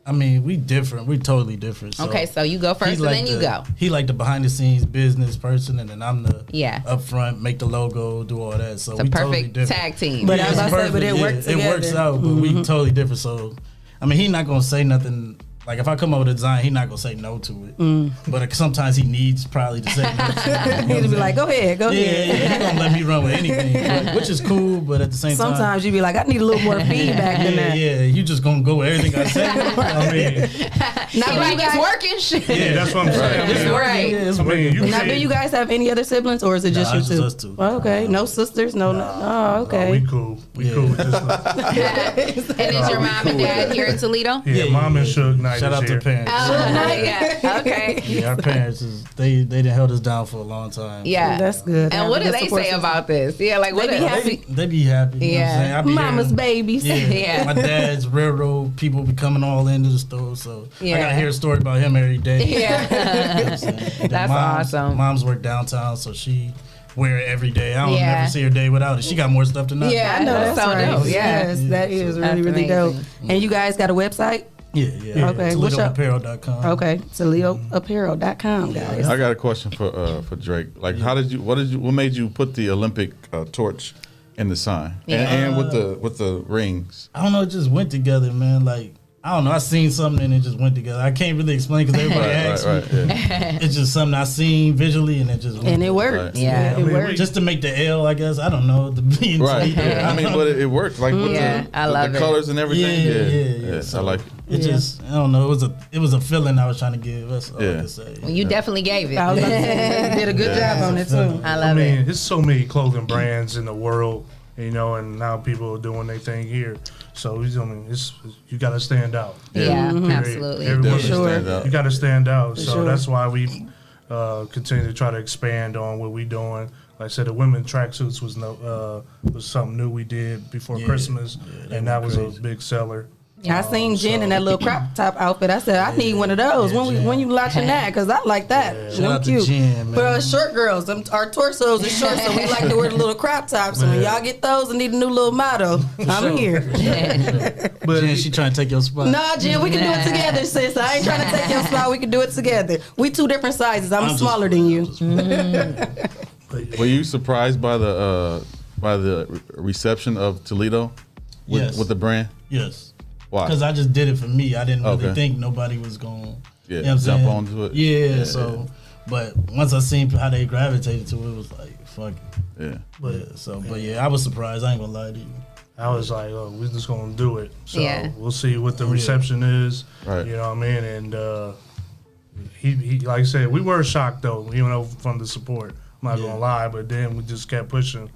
I mean, we different. We totally different. So okay, so you go first, and then you go. He like the behind the scenes business person, and then I'm the up front, make the logo, do all that. So it's a perfect tag team. But I was about to say, but it works together. It works out, but we totally different. So, I mean, he not gonna say nothing. Like if I come up with a design, he not gonna say no to it. But sometimes he needs probably to say no to it. He'll be like, go ahead. Yeah, he gonna let me run with anything, which is cool. But at the same time, sometimes you be like, I need a little more feedback than that. Yeah, you just gonna go with everything I say. I mean, not like it's working. Shit. Yeah, that's what I'm saying. It's right. Yeah, it's working. Now, do you guys have any other siblings, or is it just you two? Us two. Oh, okay, no sisters, no. Oh, okay. We cool. We cool with this. And is your mom and dad here in Toledo? Yeah, mom and Suge Knight. Shout out to parents. Yeah. Okay. Yeah, our parents they done held us down for a long time. Yeah, that's good. And what do they say about this? Yeah, like what? They be happy. They be happy. You know what I'm saying? I be Mama's hearing, babies. Yeah. My dad's railroad people be coming all into the store, so I gotta hear a story about him every day. Yeah, you know what I'm saying? That's awesome. Mom's work downtown, so she wear it every day. I don't never see her day without it. She got more stuff than us. Yeah, I know that's so right. dope. Yes, that is really dope. And you guys got a website? Yeah. Okay. Toledoapparel.com. Okay. Toledoapparel.com, guys. I got a question for Drake. Like, what made you put the Olympic torch in the sign and with the rings? I don't know. It just went together, man. Like, I don't know. I seen something and it just went together. I can't really explain because everybody asks me. Yeah. It's just something I seen visually and it just went and it worked. Right. Yeah, it worked. Just to make the L, I guess. I don't know. The B and Right. T. I mean, but it worked. Like with the colors and everything. Yeah. So, I like it. It just, I don't know. It was a feeling I was trying to give. That's all I can say. Well, you definitely gave it. I was about to say, you did a good job on it too. I love it. There's so many clothing brands in the world, you know, and now people are doing their thing here. So you got to stand out. Yeah, absolutely. You got to stand out. So that's why we continue to try to expand on what we doing. Like I said, the women tracksuits was something new we did before Christmas, and that was a big seller. I seen Jen in that little crop top outfit. I said, I need one of those. When you launching that? Because I like that. Yeah. Shout out to cute. Jen, man. For us short girls, our torsos are short, so we like to wear the little crop tops. So when y'all get those and need a new little motto, I'm here. But Jen, she trying to take your spot. Nah, Jen, we can do it together, sis. I ain't trying to take your spot. We can do it together. We 2 different sizes. I'm smaller than you. Were you surprised by the reception of Toledo with the brand? Yes. Why? Because I just did it for me. I didn't really think nobody was going to jump onto it. Yeah, so, but once I seen how they gravitated to it, it was like, fuck it. Yeah. But I was surprised. I ain't going to lie to you. I was like, oh, we're just going to do it. So we'll see what the Yeah. reception is. Right. You know what I mean? And he like I said, we were shocked, though, even though from the support. I'm not going to lie, but then we just kept pushing.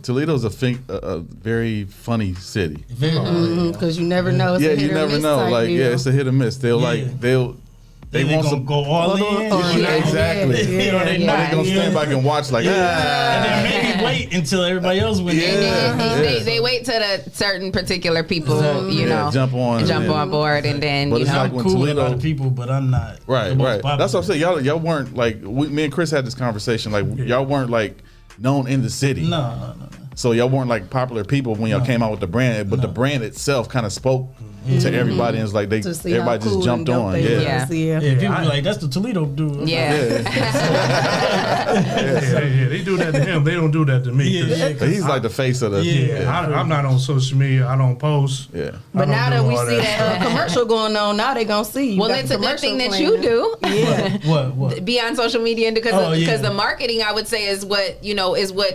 Toledo's a very funny city. Because you never know. It's a hit you or never miss know. type Like, deal. it's a hit or miss. They want to go all in. Exactly. They're gonna stand back and watch like. And then maybe wait until everybody else wins. They wait till the certain particular people, jump on board, and then but it's like when cool Toledo, with a lot of people, but I'm not. Right. That's what I'm saying. Y'all weren't like me and Chris had this conversation. Like y'all weren't like known in the city. No. So y'all weren't like popular people when y'all came out with the brand, but the brand itself kind of spoke to everybody, and it's like everybody just jumped on. People be like, that's the Toledo dude. They do that to him. They don't do that to me. But he's like the face of the. I'm not on social media. I don't post. But now that we see that commercial going on, now they gonna see. Well, it's a good thing that you do. Yeah. What? Be on social media because the marketing, I would say, is what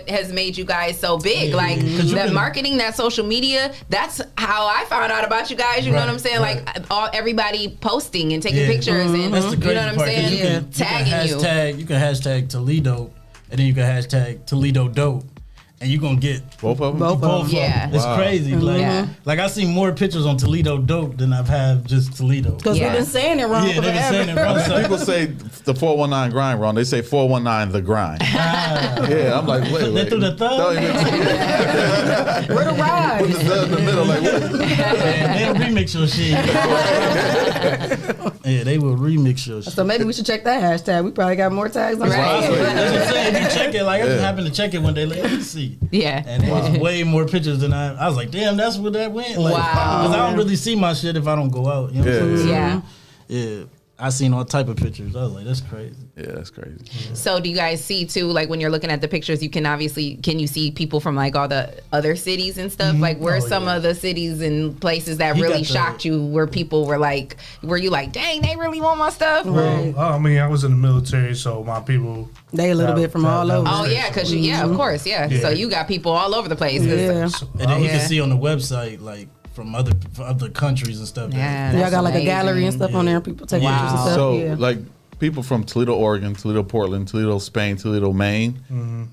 has made you guys so big. Like that marketing, that social media. That's how I found out about you guys. You know what I'm saying? Like everybody posting and taking pictures and that's the crazy you know what I'm part, saying? Tagging you can hashtag Toledo, and then you can hashtag Toledo Dope. And you gonna get both of them. Both yeah. It's crazy. Like I see more pictures on Toledo Dope than I've had just Toledo. Because we've been saying it wrong. Yeah, they've been saying it wrong. So people say the 419 grind wrong. They say 419 the grind. Yeah, I'm like, wait. They threw the thug. Where the ride? Put the thug in the middle, like what? They'll remix your shit. Yeah, they will remix your shit. So maybe we should check that hashtag. We probably got more tags on That's what I'm saying. If you check it, like I just happened to check it one day. Let me see. Yeah. And it was way more pictures than I was like, damn, that's where that went. Like, because I don't really see my shit if I don't go out. You know what I'm saying? Yeah. I seen all type of pictures. I was like, that's crazy. Yeah, that's crazy. So do you guys see too, like when you're looking at the pictures, you can you see people from like all the other cities and stuff? Like where's some of the cities and places that really shocked you where people were like, were you like, dang, they really want my stuff? Well, I mean, I was in the military, so my people. They a little bit from all over. Oh yeah, because of course, yeah. So you got people all over the place. Yeah. And then you can see on the website, like, from other countries and stuff. Yeah, y'all got like a gallery and stuff on there. People take pictures and stuff. So like people from Toledo, Oregon, Toledo, Portland, Toledo, Spain, Toledo, Maine,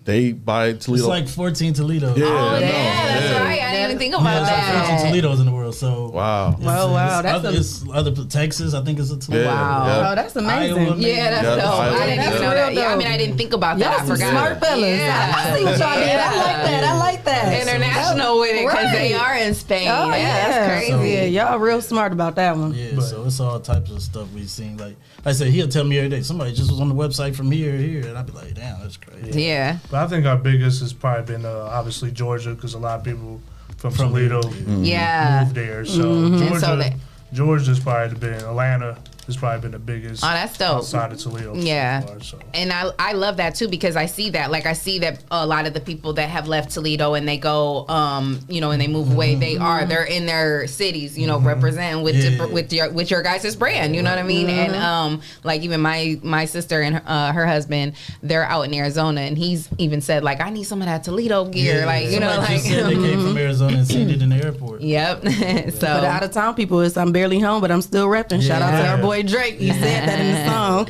they buy Toledo. It's like 14 Toledos. Yeah, that's right. I didn't even think about that. 14 Toledos in the world. So wow. It's other Texas. I think it's a Toledo. Wow. Oh, that's amazing. Iowa, that's dope. I didn't even know that. Yeah, I mean, I didn't think about that. Y'all I some forgot. smart fellas. I see what y'all did. I like that. International with it because they are in Spain. Oh, that's crazy. Y'all real smart about that one. Yeah, so it's all types of stuff we've seen. Like I said, he'll tell me every day, somebody just was on the website from here, and I'd be like, damn, that's crazy. Yeah. But I think our biggest has probably been obviously Georgia, because a lot of people from Toledo moved there. So Georgia's probably been, Atlanta has probably been the biggest. Oh, that's dope. Outside of Toledo. Yeah. So far, so. And I love that too, because I see that. Like I see that a lot of the people that have left Toledo and they go, and they move away, they're in their cities, representing with your guys' brand, you know what I mean? And like even my sister and her husband, they're out in Arizona, and he's even said like, I need some of that Toledo gear, like just said they came from Arizona and seen it in the airport. Yep. So for the out of town people, I'm barely home, but I'm still repping. Shout out to our boy Drake. He said that in the song.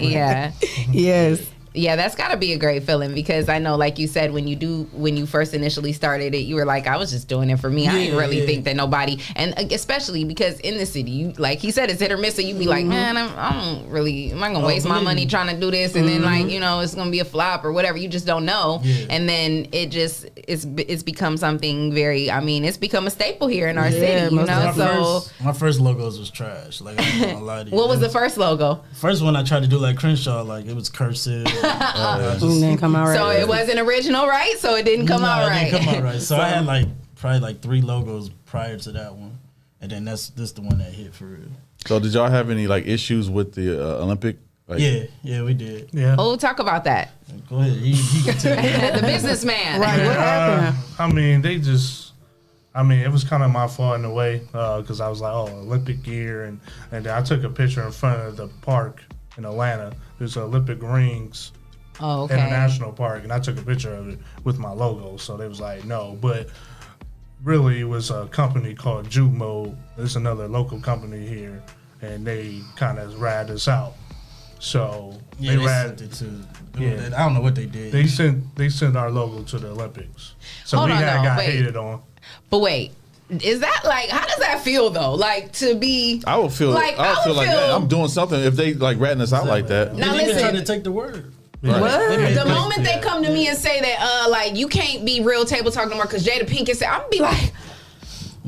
Yeah. Yes. Yeah, that's got to be a great feeling because I know, like you said, when you first initially started it, you were like, I was just doing it for me. I didn't really think that nobody, and especially because in the city, you, like he said, it's hit or miss. So you be like, man, I'm not gonna waste my money trying to do this, and then like it's gonna be a flop or whatever. You just don't know, and then it's become something very. I mean, it's become a staple here in our city. You know, my first logos was trash. Like, I'm not gonna lie to you. What was the first logo? First one I tried to do like Crenshaw, like it was cursive. Didn't come out right. So it wasn't original, right? So it didn't come out right. It didn't come out right. So I had probably 3 logos prior to that one, and then this the one that hit for real. So did y'all have any like issues with the Olympic? Like, yeah, we did. Yeah. Oh, talk about that. Go ahead. He can tell. The businessman. Right. What happened? I mean, it was kind of my fault in a way because I was like, Olympic gear, and then I took a picture in front of the park in Atlanta. There's Olympic rings. International Park, and I took a picture of it with my logo. So they was like, no, but really it was a company called Juke Mode. It's another local company here, and they kind of ratted us out. So they sent it to. I don't know what they did. They sent our logo to the Olympics. So Hold we on, got wait. hated on. But wait. Is that like, how does that feel though? Like to be, I would feel like that. I'm doing something if they like ratting us out like that. Now listen, listen, trying to take the word. Right. What? The moment they come to me and say that, like you can't be real table talk no more because Jada Pinkett said, I'm gonna be like,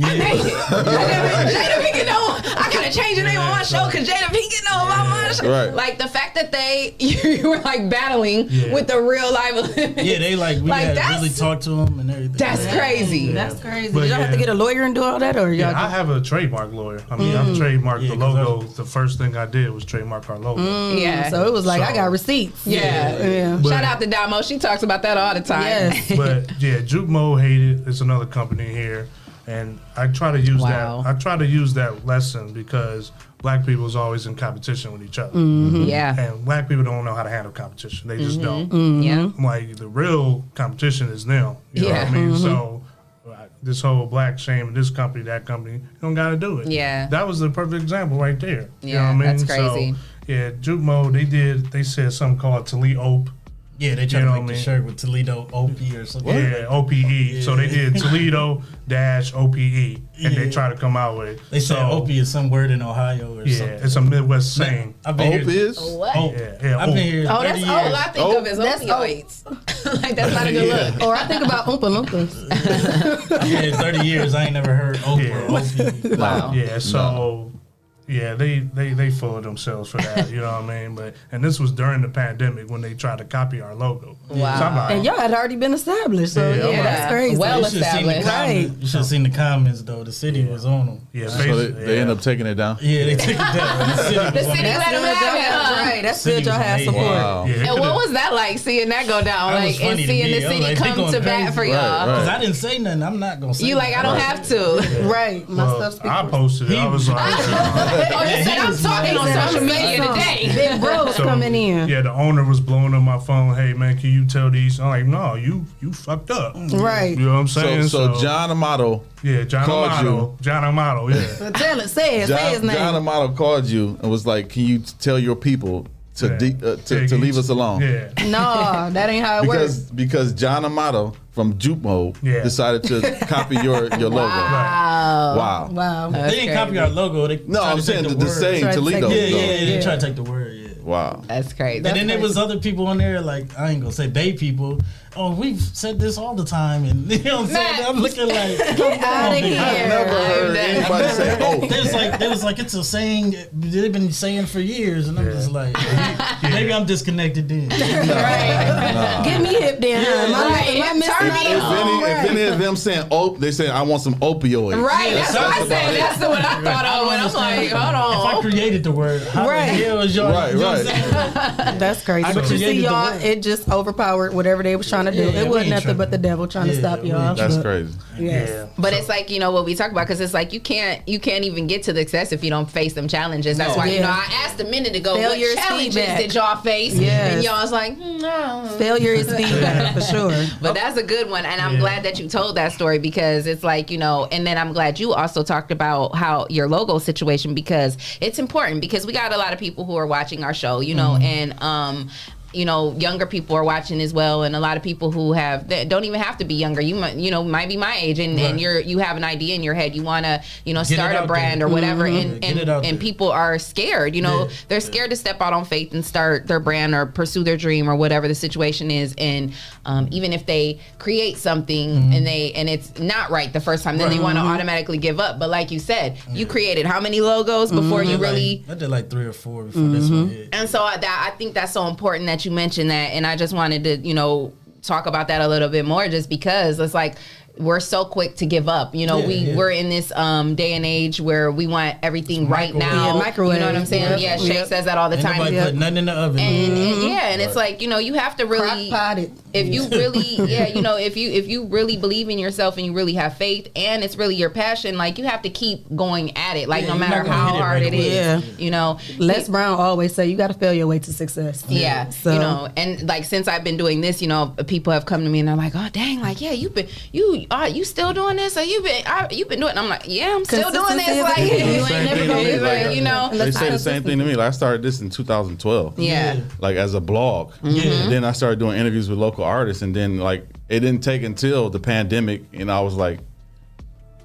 I made it. Jada Pinkett know. I gotta change the name of my show because Jada Pinkett know about my show. Right. Like the fact that you were like battling with the real live Olympics. Yeah, they we had really talked to them and everything. That's crazy. Yeah. That's crazy. But Did y'all have to get a lawyer and do all that, or y'all? I have a trademark lawyer. I mean, I've trademarked the logo. The first thing I did was trademark our logo. Yeah. So it was like I got receipts. Yeah. But, shout out to Damo. She talks about that all the time. Yes. But yeah, Juke Mode hated. It's another company here. And I try to use that. I try to use that lesson because black people is always in competition with each other. Mm-hmm. Yeah. And black people don't know how to handle competition. They just don't. Mm-hmm. Yeah. Like the real competition is them. You know what I mean? So this whole black shame in this company, that company, you don't got to do it. Yeah. That was the perfect example right there. You know what I mean? That's crazy. So, yeah, Juke Mode, they said something called Toledope. Yeah, they tried to make the shirt with Toledo OP or something. Yeah, OPE. Yeah. So they did Toledo-OPE, and they try to come out with it. They said OP is some word in Ohio or something. Yeah, it's a Midwest saying. I've been OP is? What? Yeah, I've been here 30 that's years. all I think of is opioids. Like, that's not a good look. Or I think about Oompa Loompas. I've been here 30 years. I ain't never heard OP or OP. Wow. Yeah, so... Yeah, they full of themselves for that, you know what I mean? And this was during the pandemic when they tried to copy our logo. Wow. So I'm like, And y'all had already been established, so that's crazy. Well You should have seen the established. comments. You should have seen the comments though. The city was on them. yeah, So they end up taking it down. Yeah, they took it down. The city was The on city them. let them have it, huh? Right, that's City good. Y'all was had amazing. support. Wow. Yeah, And what was that like, seeing that go down? That was Like, and funny to seeing me. the I was city like, they come going to bat crazy. for y'all. Right. Because I didn't say nothing. I'm not gonna say. You like, I don't have to. Right, my stuff speaks. I posted it. I was like, Oh, you said I'm talking on social media today. Big bros coming in. yeah, the owner was blowing up my phone. Hey man, can you tell these? I'm like, no, you fucked up. Right. You know what I'm saying? So John Amato. Yeah, John called Amato. John Amato. Yeah. But tell it, say his John name. Amato called you and was like, "Can you tell your people to leave us alone?" Yeah. No, that ain't how it works. Because John Amato from Juke Mode decided to copy your logo. Wow. Wow. They didn't copy our logo. They No, tried I'm to saying take the word. saying Toledo. Yeah, they tried to take the word. Yeah. Wow. That's crazy. And then there was other people on there, like, I ain't gonna say they people. Oh, we've said this all the time, and you know what I'm saying? I'm looking like, Get out of here. I've never heard anybody say, "Oh." There was like it's a saying they've been saying for years, and I'm just like, maybe I'm disconnected then. Get me hip then. If any of them saying they say I want some opioids. Right, that's what I said. That's what I thought of when I'm like, hold on. If I created the word, how the hell is y'all? Right. That's crazy. But you see, y'all, it just overpowered whatever they was trying to do. It wasn't nothing but the devil trying to stop y'all. That's crazy. Yes. But it's like, you know, what we talk about, because it's like you can't even get to the success if you don't face them challenges. That's why, you know, I asked a minute ago, Failure what challenges did y'all face? Yes. And y'all was like, no. Failure is feedback for sure. But that's a good one, and I'm glad that you told that story, because it's like, you know, and then I'm glad you also talked about how your logo situation, because it's important, because we got a lot of people who are watching our show, you know, and you know, younger people are watching as well, and a lot of people who that don't even have to be younger. You might be my age, and you have an idea in your head. You want to, you know, start a brand or whatever, and people are scared. You know, they're scared to step out on faith and start their brand or pursue their dream or whatever the situation is. And even if they create something and it's not right the first time, then they want to automatically give up. But like you said, you created how many logos before you really? I did like 3 or 4 before this one hit. And so I think that's so important that you mentioned that, and I just wanted to, you know, talk about that a little bit more, just because it's like we're so quick to give up. You know, we're in this day and age where we want everything right now. Microwave. You know what I'm saying? Yeah, Shae says that all the time. Nobody put nothing in the oven. And it's like, you know, you have to really, if you really, you know, if you really believe in yourself and you really have faith and it's really your passion, like you have to keep going at it, like no matter how hard it is. You know, Les Brown always say you got to fail your way to success. Yeah, so. You know, and like since I've been doing this, you know, people have come to me and they're like, oh dang, like you still doing this? Or you've been doing it? And I'm like, yeah, I'm still doing this. Like you ain't never gonna be like, you know. They say the same thing to me. Like I started this in 2012. Yeah. Like as a blog. And then I started doing interviews with local artists, and then like it didn't take until the pandemic, and I was like,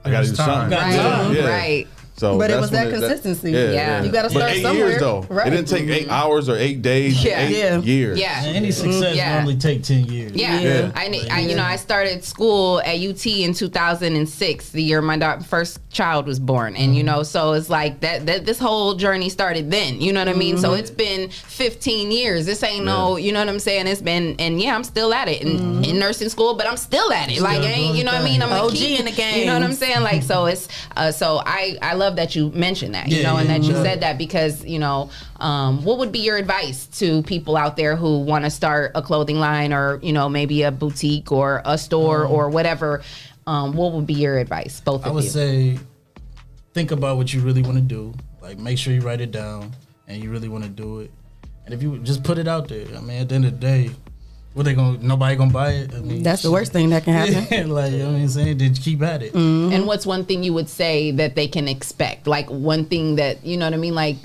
I gotta do something. Right. So but it was that consistency. You got to start 8 somewhere. years though. Right. It didn't take 8 hours or 8 days. 8 years. Yeah. And any success normally take 10 years. I you know, I started school at UT in 2006, the year my first child was born, and you know, so it's like that this whole journey started then. You know what I mean? So it's been 15 years. This ain't no, you know what I'm saying? It's been, and I'm still at it in nursing school, but I'm still at it. Like, you know what I mean? I'm OG in the game. You know what I'm saying? Like, so it's so I love that you mentioned that, you know, and that you said that, because, you know, what would be your advice to people out there who want to start a clothing line, or, you know, maybe a boutique or a store or whatever? What would be your advice, both of you? I would say, think about what you really want to do. Like, make sure you write it down and you really want to do it. And if you just put it out there, I mean, at the end of the day, nobody gonna buy it? I mean, that's the worst thing that can happen. Like, you know what I'm saying? Just keep at it. And what's one thing you would say that they can expect? Like one thing that, you know what I mean? Like,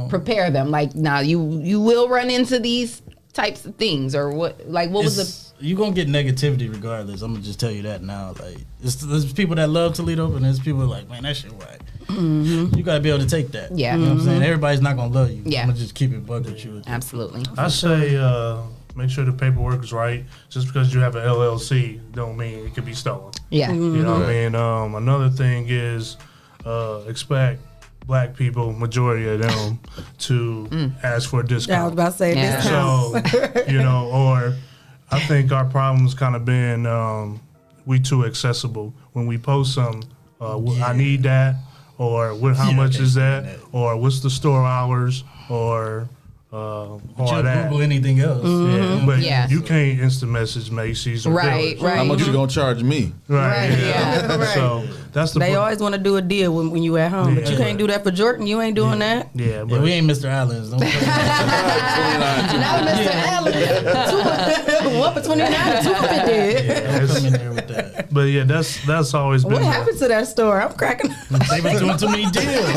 prepare them. Like, now you will run into these types of things, or what? Like, what was the? You gonna get negativity regardless. I'm gonna just tell you that now. Like, there's people that love Toledope, and there's people like, man, that shit whack. You gotta be able to take that. Yeah, you know what I'm saying? Everybody's not gonna love you. Yeah, I'm gonna just keep it buck with you. Absolutely. I say, make sure the paperwork is right. Just because you have an LLC don't mean it could be stolen. Yeah. You know what I mean? Another thing is expect black people, majority of them, to ask for a discount. I was about to say discount. So, you know, or I think our problem's kind of been we too accessible. When we post some, I need that, or how much is that, or what's the store hours, or all that. Google anything else. But you can't instant message Macy's or right. How much you gonna charge me? Right. So that's the. They always want to do a deal when you at home, but you can't do that for Jordan. You ain't doing that. Yeah, but we ain't Mr. Allen's. Don't Now Mr. Allen, 1 for 29, 2 for 50. Come in there with that. But yeah, that's always been. What happened to that store? I'm cracking. They been doing too many deals.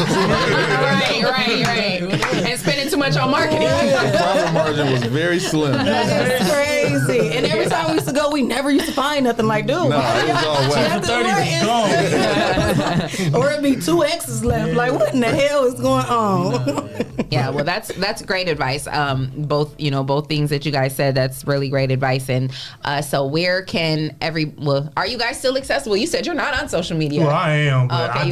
Right. And spending too much on marketing. The profit margin was very slim. That's crazy. And every time we used to go, we never used to find nothing. Like, dude, it was all whack. Or it'd be 2 X's left. Like, what in the hell is going on? Yeah, well, that's great advice. Both things that you guys said, that's really great advice. And so where can are you guys still accessible? You said you're not on social media. Well, I am, but I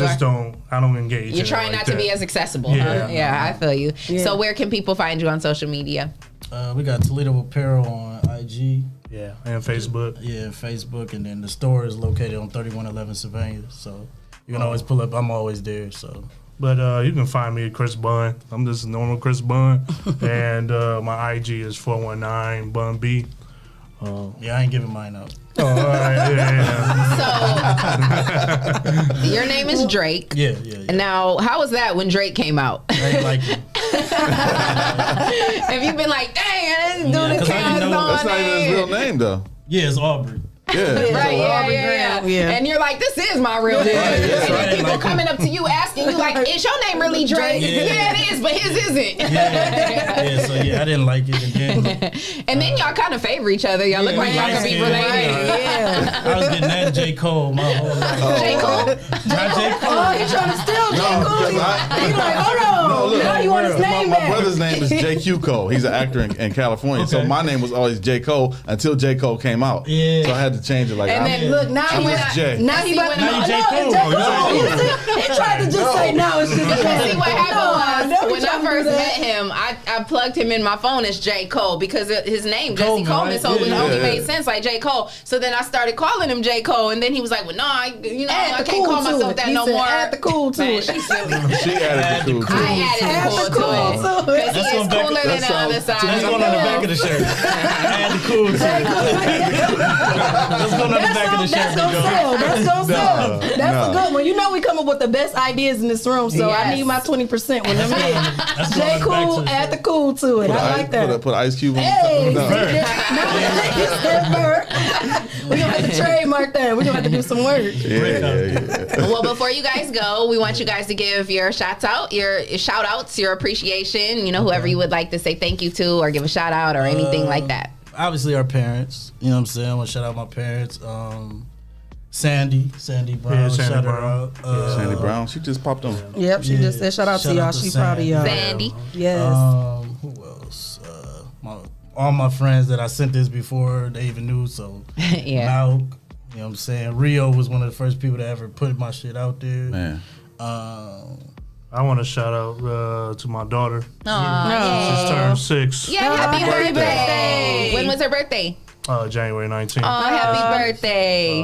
don't engage. You're trying not to be as accessible. Huh? Yeah, I feel you. Yeah. So where can people find you on social media? We got Toledo Apparel on IG. Yeah, and Facebook. Yeah, Facebook, and then the store is located on 3111 Sylvania. So you can always pull up. I'm always there. So. But you can find me at Chris Bun. I'm just a normal Chris Bun, and my IG is 419 Bun B. Yeah, I ain't giving mine up. Oh, all right, So your name is Drake. Yeah. And now, how was that when Drake came out? I ain't like it. Have you been like, dang, I didn't do this? That's not even his real name, though. Yeah, it's Aubrey. Right, yeah. And you're like, this is my real name. And then people coming up to you asking you like, is your name really Drake? Yeah, it is, but his isn't. So I didn't like it again. And then y'all kind of favor each other. Y'all look like y'all can be related. I was getting that J. Cole my whole life. J. Cole? Not J. Cole. Oh, he's trying to steal J. Cole. He's like, hold on. Now you want his name my back. brother's name is J.Q. Cole. He's an actor in California. So my name was always J. Cole until J. Cole came out. Yeah. So I had to change it. Like, and then look, now he J. Now he about Now you J. Cole. He tried to just say no. It's just See what happened was when I first met him, I plugged him in my phone as J. Cole because his name Jesse Coleman, so it only made sense like J. Cole. So then I started calling him J. Cole, and then he was like, "Well, no, I can't call myself that no more." Add the cool to it. She's silly. She added the cool to it. I added the cool to it because he is cooler than the other side. Let's go on the back of the shirt. Add the cool to it. Let's go on the back of the shirt. That's gonna sell. That's gonna sell. That's a good one. You know we come up with the best ideas in this room, so I need my 20% when I'm in. J. Cool, add the cool to it. I like that. Put Ice Cube on Hey, the we're gonna have to trademark that. We're gonna have to do some work. Well, before you guys go, we want you guys to give your shout outs, your appreciation, whoever you would like to say thank you to or give a shout out or anything like that. Obviously our parents, you know what I'm saying? I want to shout out my parents. Sandy Brown, shout her out. Sandy Brown, she just popped on. Yep, she just said shout out to y'all. She proud of y'all. Sandy. Yes. Who else? All my friends that I sent this before they even knew, so Malk, you know what I'm saying? Rio was one of the first people to ever put my shit out there. Man. I want to shout out to my daughter. She's turned 6. Yeah, happy birthday. When was her birthday? January 19th. Oh, happy birthday.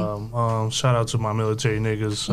Shout out to my military niggas.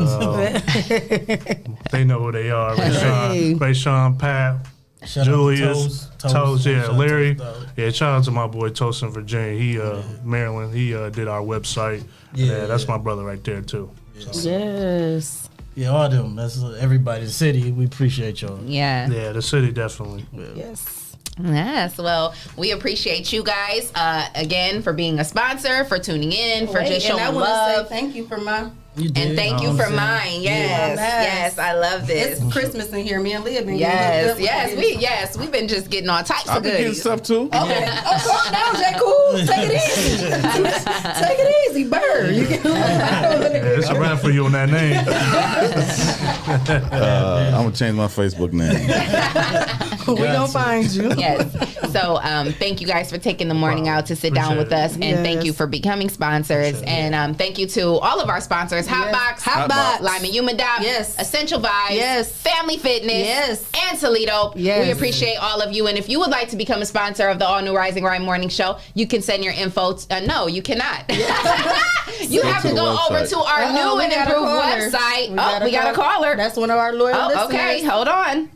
They know who they are. Ray Sean, Pat, Julius, Toast, Larry. Yeah, shout out to my boy Toast in Virginia. He, Maryland, he did our website. Yeah, that's my brother right there, too. So. Yes. Yeah, all them. That's everybody. The city, we appreciate y'all. Yeah. Yeah, the city definitely. Yes. Yes, well, we appreciate you guys again for being a sponsor, for tuning in, for just showing love. Say thank you for my. And thank you for mine. Yes, I love this. It's Christmas in here. Me and Leah been we've been just getting all types of goodies. Getting stuff too. Okay, calm down, J. Cool. Take it easy. Take it easy, bird. It's a wrap for you on that name. I'm gonna change my Facebook name. We gonna find you. Yes. So thank you guys for taking the morning out to sit down with us, and thank you for becoming sponsors, and thank you to all of our sponsors: Hotbox, Lyman Humidop, Essential Vibes, Family Fitness, and Toledope. We appreciate all of you, and if you would like to become a sponsor of the all new Rising Grind Morning Show, you can send your info. No, you cannot. You have to go over to our new and improved website. We got a caller. That's one of our loyal listeners. Okay, hold on.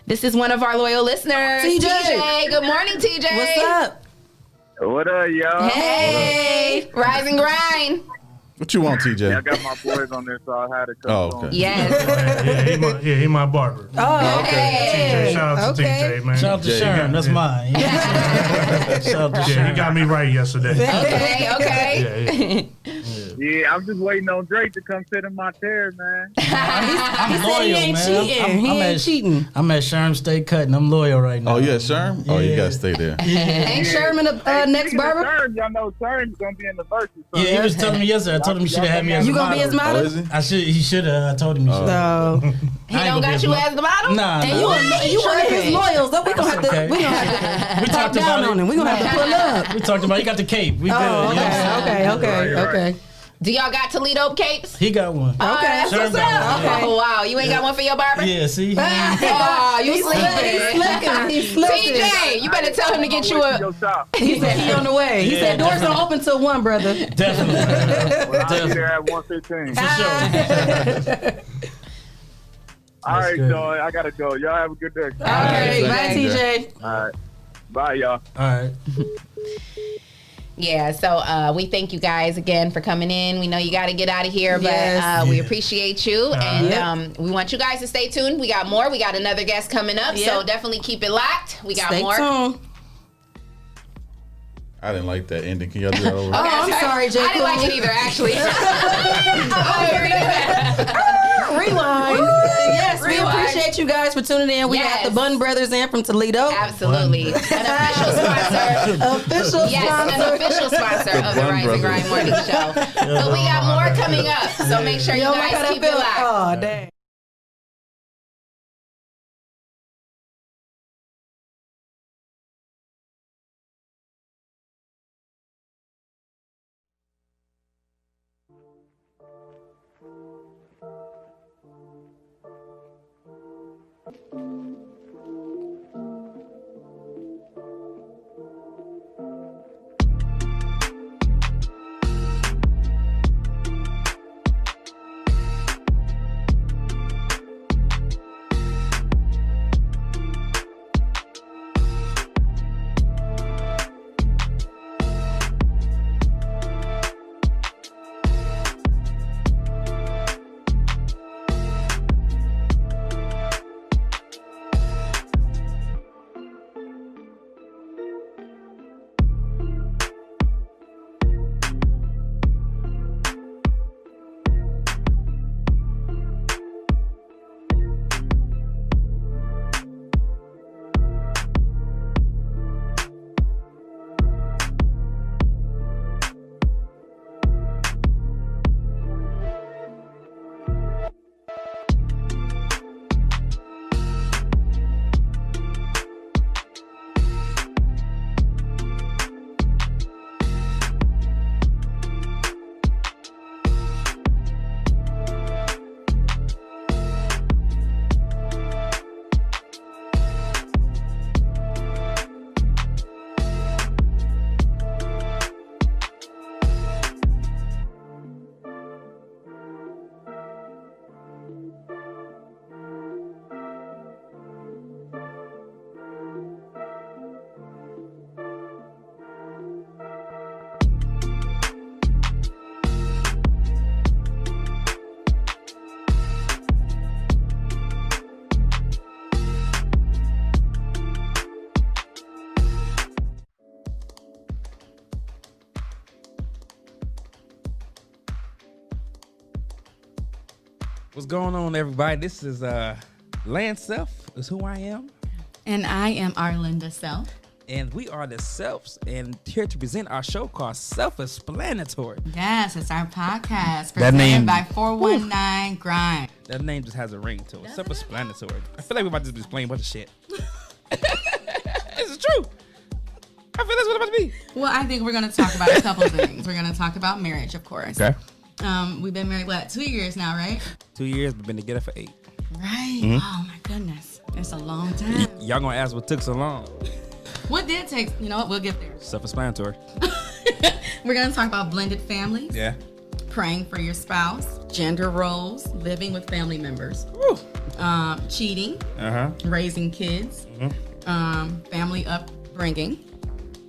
This is one of our loyal listeners, TJ. Good morning, TJ. What's up? What up, y'all? Hey, Rise and Grind. What you want, TJ? Yeah, I got my boys on there, so I had to come on. Yes. He my barber. Oh, okay. TJ, shout out to TJ, man. Shout out to Sharon, that's mine. Shout out to Sharon. He got me right yesterday. Okay. Yeah, I'm just waiting on Drake to come sit in my chair, man. I'm loyal, he ain't man. cheating. He ain't cheating. I'm at Sherm State Cutting. I'm loyal right now. Oh, yeah, Sherm? Oh, you gotta stay there. Ain't Sherman the next barber? Sherm, y'all know Sherm's gonna be in the verses. So. Yeah, he was telling me yesterday. I told him he should have had me as you a gonna be his model? Oh, is he? He should have. I told him he should. No. He don't got you as the model? Nah. And you one of his loyals. We gonna have to. We talk down on him. We gonna have to pull up. We talked about. He got the cape. We good. Okay. Do y'all got Toledope capes? He got one. Okay. That's what's up. Okay. Oh, wow. You ain't got one for your barber? Yeah, see? Oh, you sleeping. He's slipping. TJ, you better tell him to get you a... He said he on the way. He said doors don't open till 1, brother. Definitely. Well, I'll be there at 1:15. For sure. All right, y'all. I gotta go. Y'all have a good day. All right. Bye, TJ. All right. Bye, y'all. All right. Yeah, so we thank you guys again for coming in. We know you got to get out of here, but we appreciate you. And we want you guys to stay tuned. We got more. We got another guest coming up, so definitely keep it locked. We got more. Stay tuned. I didn't like that ending. Can y'all do that over? Oh, I'm sorry, Jay. I didn't like it either, actually. Rewind. Yes, we appreciate you guys for tuning in. We got the Bun Brothers in from Toledo. Absolutely. An official sponsor. An official sponsor of the Rise and Grind Morning Show. But we got more coming up, so make sure you guys keep it locked. Oh, dang. What's going on, everybody? This is Lance Self is who I am. And I am Arlinda Self. And we are the Selfs, and here to present our show called Self-Explanatory. Yes, it's our podcast presented by 419 Grind. That name just has a ring to it. Self-Explanatory. I feel like we're about to be explaining a bunch of shit. This is true. I feel that's what it's about to be. Well, I think we're going to talk about a couple things. We're going to talk about marriage, of course. Okay. We've been married, 2 years now, right? 2 years, but been together for 8. Right. Mm-hmm. Oh, my goodness. It's a long time. Y'all gonna ask what took so long. What did take? You know what? We'll get there. Self-explanatory. We're going to talk about blended families. Yeah. Praying for your spouse. Gender roles. Living with family members. Cheating. Raising kids. Family upbringing.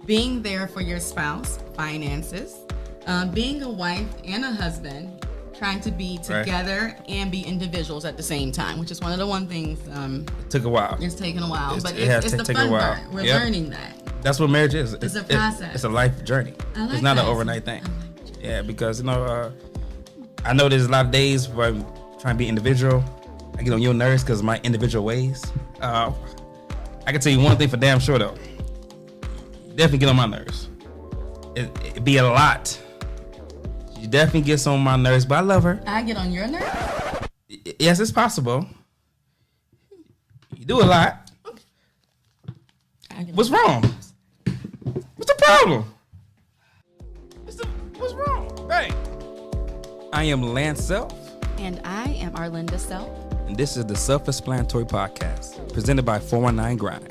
Being there for your spouse. Finances. Being a wife and a husband. Trying to be together and be individuals at the same time, which is one of the things. It took a while. It's taken a while, but it has it's the taken fun a while. part. We're learning that. That's what marriage is. It's a process. It's a life journey. I like it's not that. an overnight thing. Yeah, because I know there's a lot of days where I'm trying to be individual. I get on your nerves because of my individual ways. I can tell you one thing for damn sure though. Definitely get on my nerves. It'd be a lot. She definitely gets on my nerves, but I love her. I get on your nerves? Yes, it's possible. You do a lot. What's wrong? What's the problem? What's wrong? Hey. I am Lance Self. And I am Arlinda Self. And this is the Self-Explanatory Podcast, presented by 419 Grind.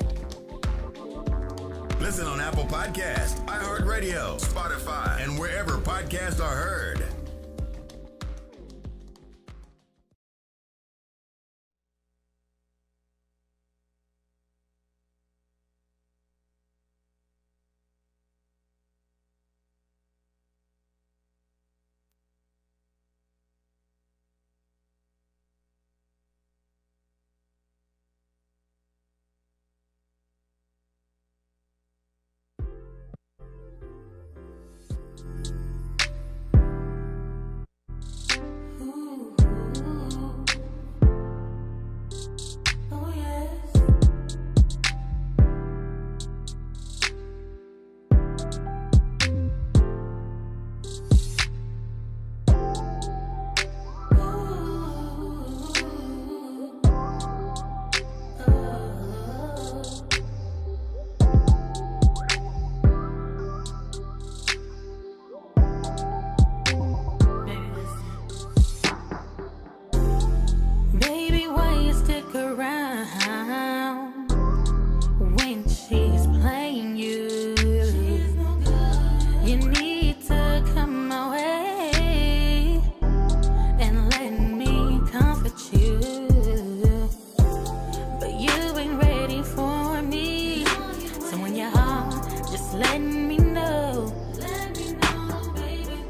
Listen on Apple Podcasts, iHeartRadio, Spotify, and wherever podcasts are heard. Just letting me know. Baby.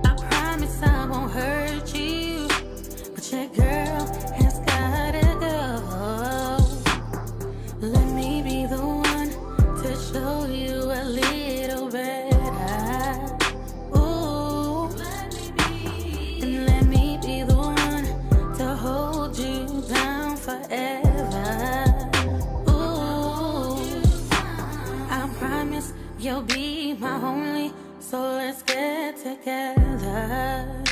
I promise I won't hurt you, but your girl has gotta go. Let me be the one to show you a little better. Ooh, and let me be the one to hold you down forever. Ooh, I promise you'll be my only, so let's get together.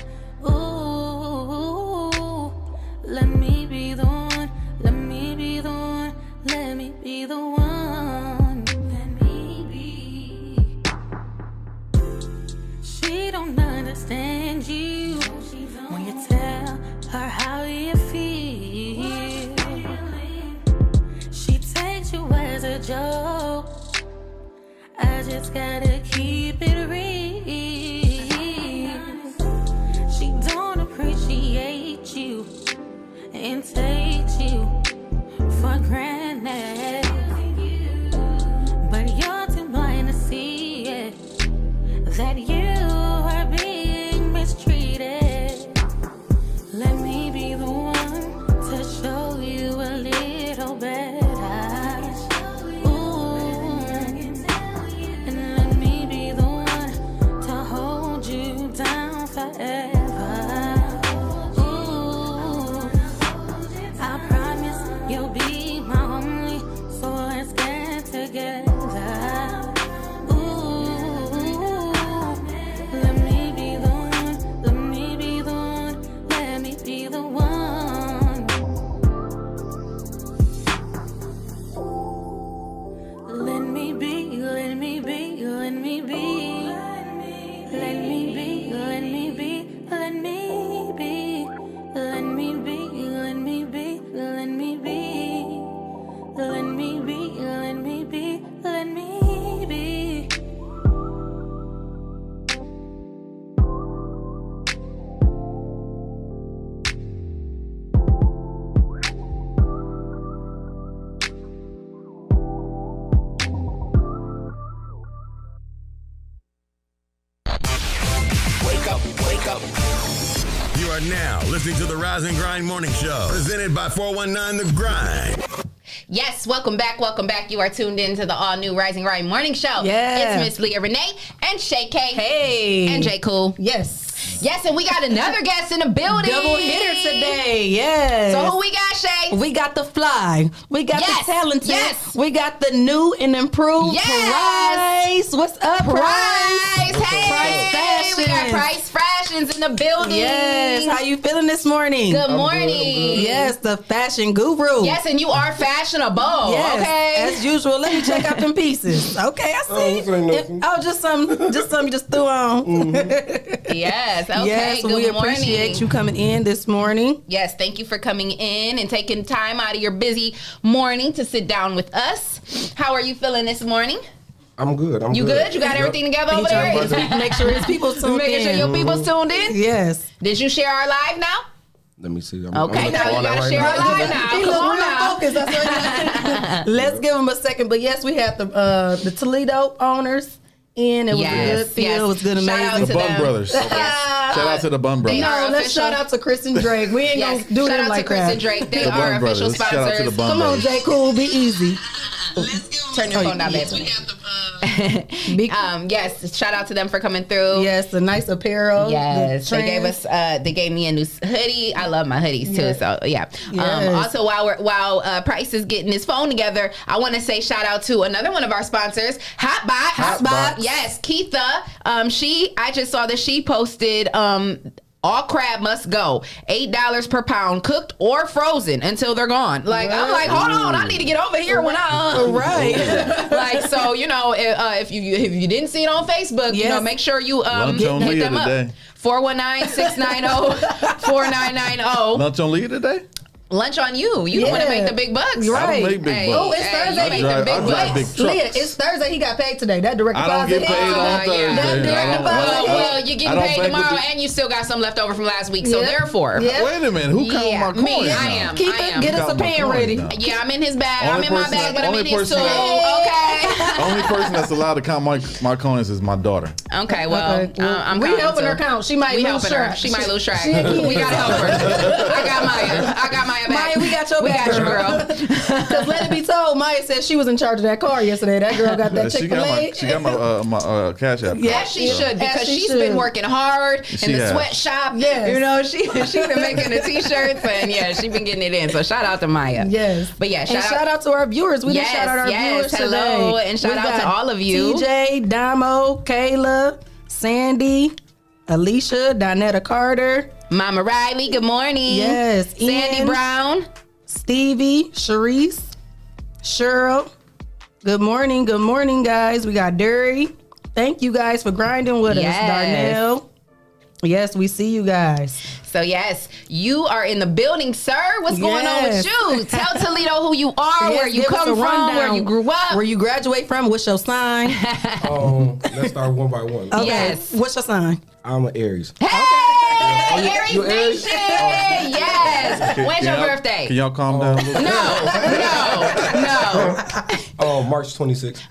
Ooh, let me be the one, let me be the one, let me be the one, let me be. She don't understand you when you tell her how you feel. She takes you as a joke. I just gotta keep it real. She don't appreciate you and takes you for granted. But you're too blind to see it, that you are being mistreated. Let me be the one to show you a little better. Ooh, and let me be the one to hold you down forever. Ooh, I promise you'll be my only, so let's get together. Ooh, let me be the one, let me be the one, let me be the one. Let me be, let me be, let me be. Let me be, let me be, let me be. Let me be, let me be, let me be. Let me be, let me be, let me be. Wake up. You are now listening to the Rise and Grind Morning Show, presented by 419 The Grind. Yes, welcome back. You are tuned in to the all-new Rise and Grind Morning Show. Yeah. It's Miss Leah, Renee, and Shae K. Hey. And J. Cool. Yes. Yes, and we got another guest in the building. Double hitter today, yes. So who we got, Shae? We got the fly. We got Yes, the talented. yes. We got the new and improved Yes. Price. What's up, Price? Hey, Price Fashions. we got Price Fashions in the building. Yes. How you feeling this morning? Good morning. Yes, the fashion guru. Yes, and you are fashionable. Yes, Okay. as usual. Let me check out them pieces. Okay, I see. Just some you just threw on. Yes. Okay. Yes, Good we morning. appreciate you coming in this morning. Yes, thank you for coming in and taking time out of your busy morning to sit down with us. How are you feeling this morning? I'm good. You good? You got everything together over there? Make sure his people tuned in. Making sure your people's tuned in? Yes. Did you share our live now? Let me see. Okay, now you gotta share our live now. He Come look on real now. focused. Let's give him a second. But yes, we had the Toledope owners in. It was a good feel. It was good, amazing. The Bun Brothers. Shout out to the Bun Brothers. No, let's shout out to Chris and Drake. We ain't gonna do them like that. Shout out to Chris and Drake. They are official sponsors. Shout out to the Bun Come on, Brothers. J. Cool. Be easy. Turn your phone down, baby. Yes, shout out to them for coming through. Yes, the nice apparel. Yes, they gave me a new hoodie. I love my hoodies too. So yeah. Yes. Also, while Price is getting his phone together, I want to say shout out to another one of our sponsors, Hotbox. Yes, Keitha. I just saw that she posted all crab must go. $8 per pound, cooked or frozen until they're gone. Like, what? I'm like, hold on, I need to get over here when I right. Like, so if you didn't see it on Facebook, make sure you hit them up. 419-690-4990. Lunch on Leah today? Lunch on you. You don't want to make the big bucks. Right. I don't make big bucks. Oh, it's Thursday. I drive big trucks. Leah, it's Thursday. He got paid today. That direct I don't deposit. get paid on Thursday. Well, you're getting paid tomorrow, and you still got some left over from last week. So therefore, wait a minute. Who counted my coins? Me, I am. Get us a pen ready. Yeah, I'm in his bag. I'm in my bag, but I'm in his too. Okay. Only person that's allowed to count my coins is my daughter. Okay, well, I'm we helping her count. She might lose track. She might lose track. We gotta help her. I got Maya back. Maya, we got your back. We got you, girl. Because let it be told, Maya said she was in charge of that car yesterday. That girl got that Chick-fil-A. She got my cash app. Yeah, she should, because she's been working hard in the sweatshop. Yes. You know, she's been making the t-shirts, and she been getting it in. So shout out to Maya. Yes. But yeah, shout out to our viewers. We didn't shout out our viewers hello, today. And shout out to all of you. TJ, Damo, Kayla, Sandy, Alicia, Donetta Carter, Mama Riley, good morning. Yes. Sandy Ian, Brown, Stevie, Sharice, Cheryl. Good morning, guys. We got Dury. Thank you guys for grinding with us, Darnell. Yes, we see you guys. So yes, you are in the building, sir. What's going on with you? Tell Toledo who you are, where you come from, where you grew up, where you graduate from, what's your sign? Let's start one by one. Okay. Yes. What's your sign? I'm an Aries. Hey, Aries You Aries? Nation! Yes. When's your birthday? Can y'all calm down a little bit? No. March 26th.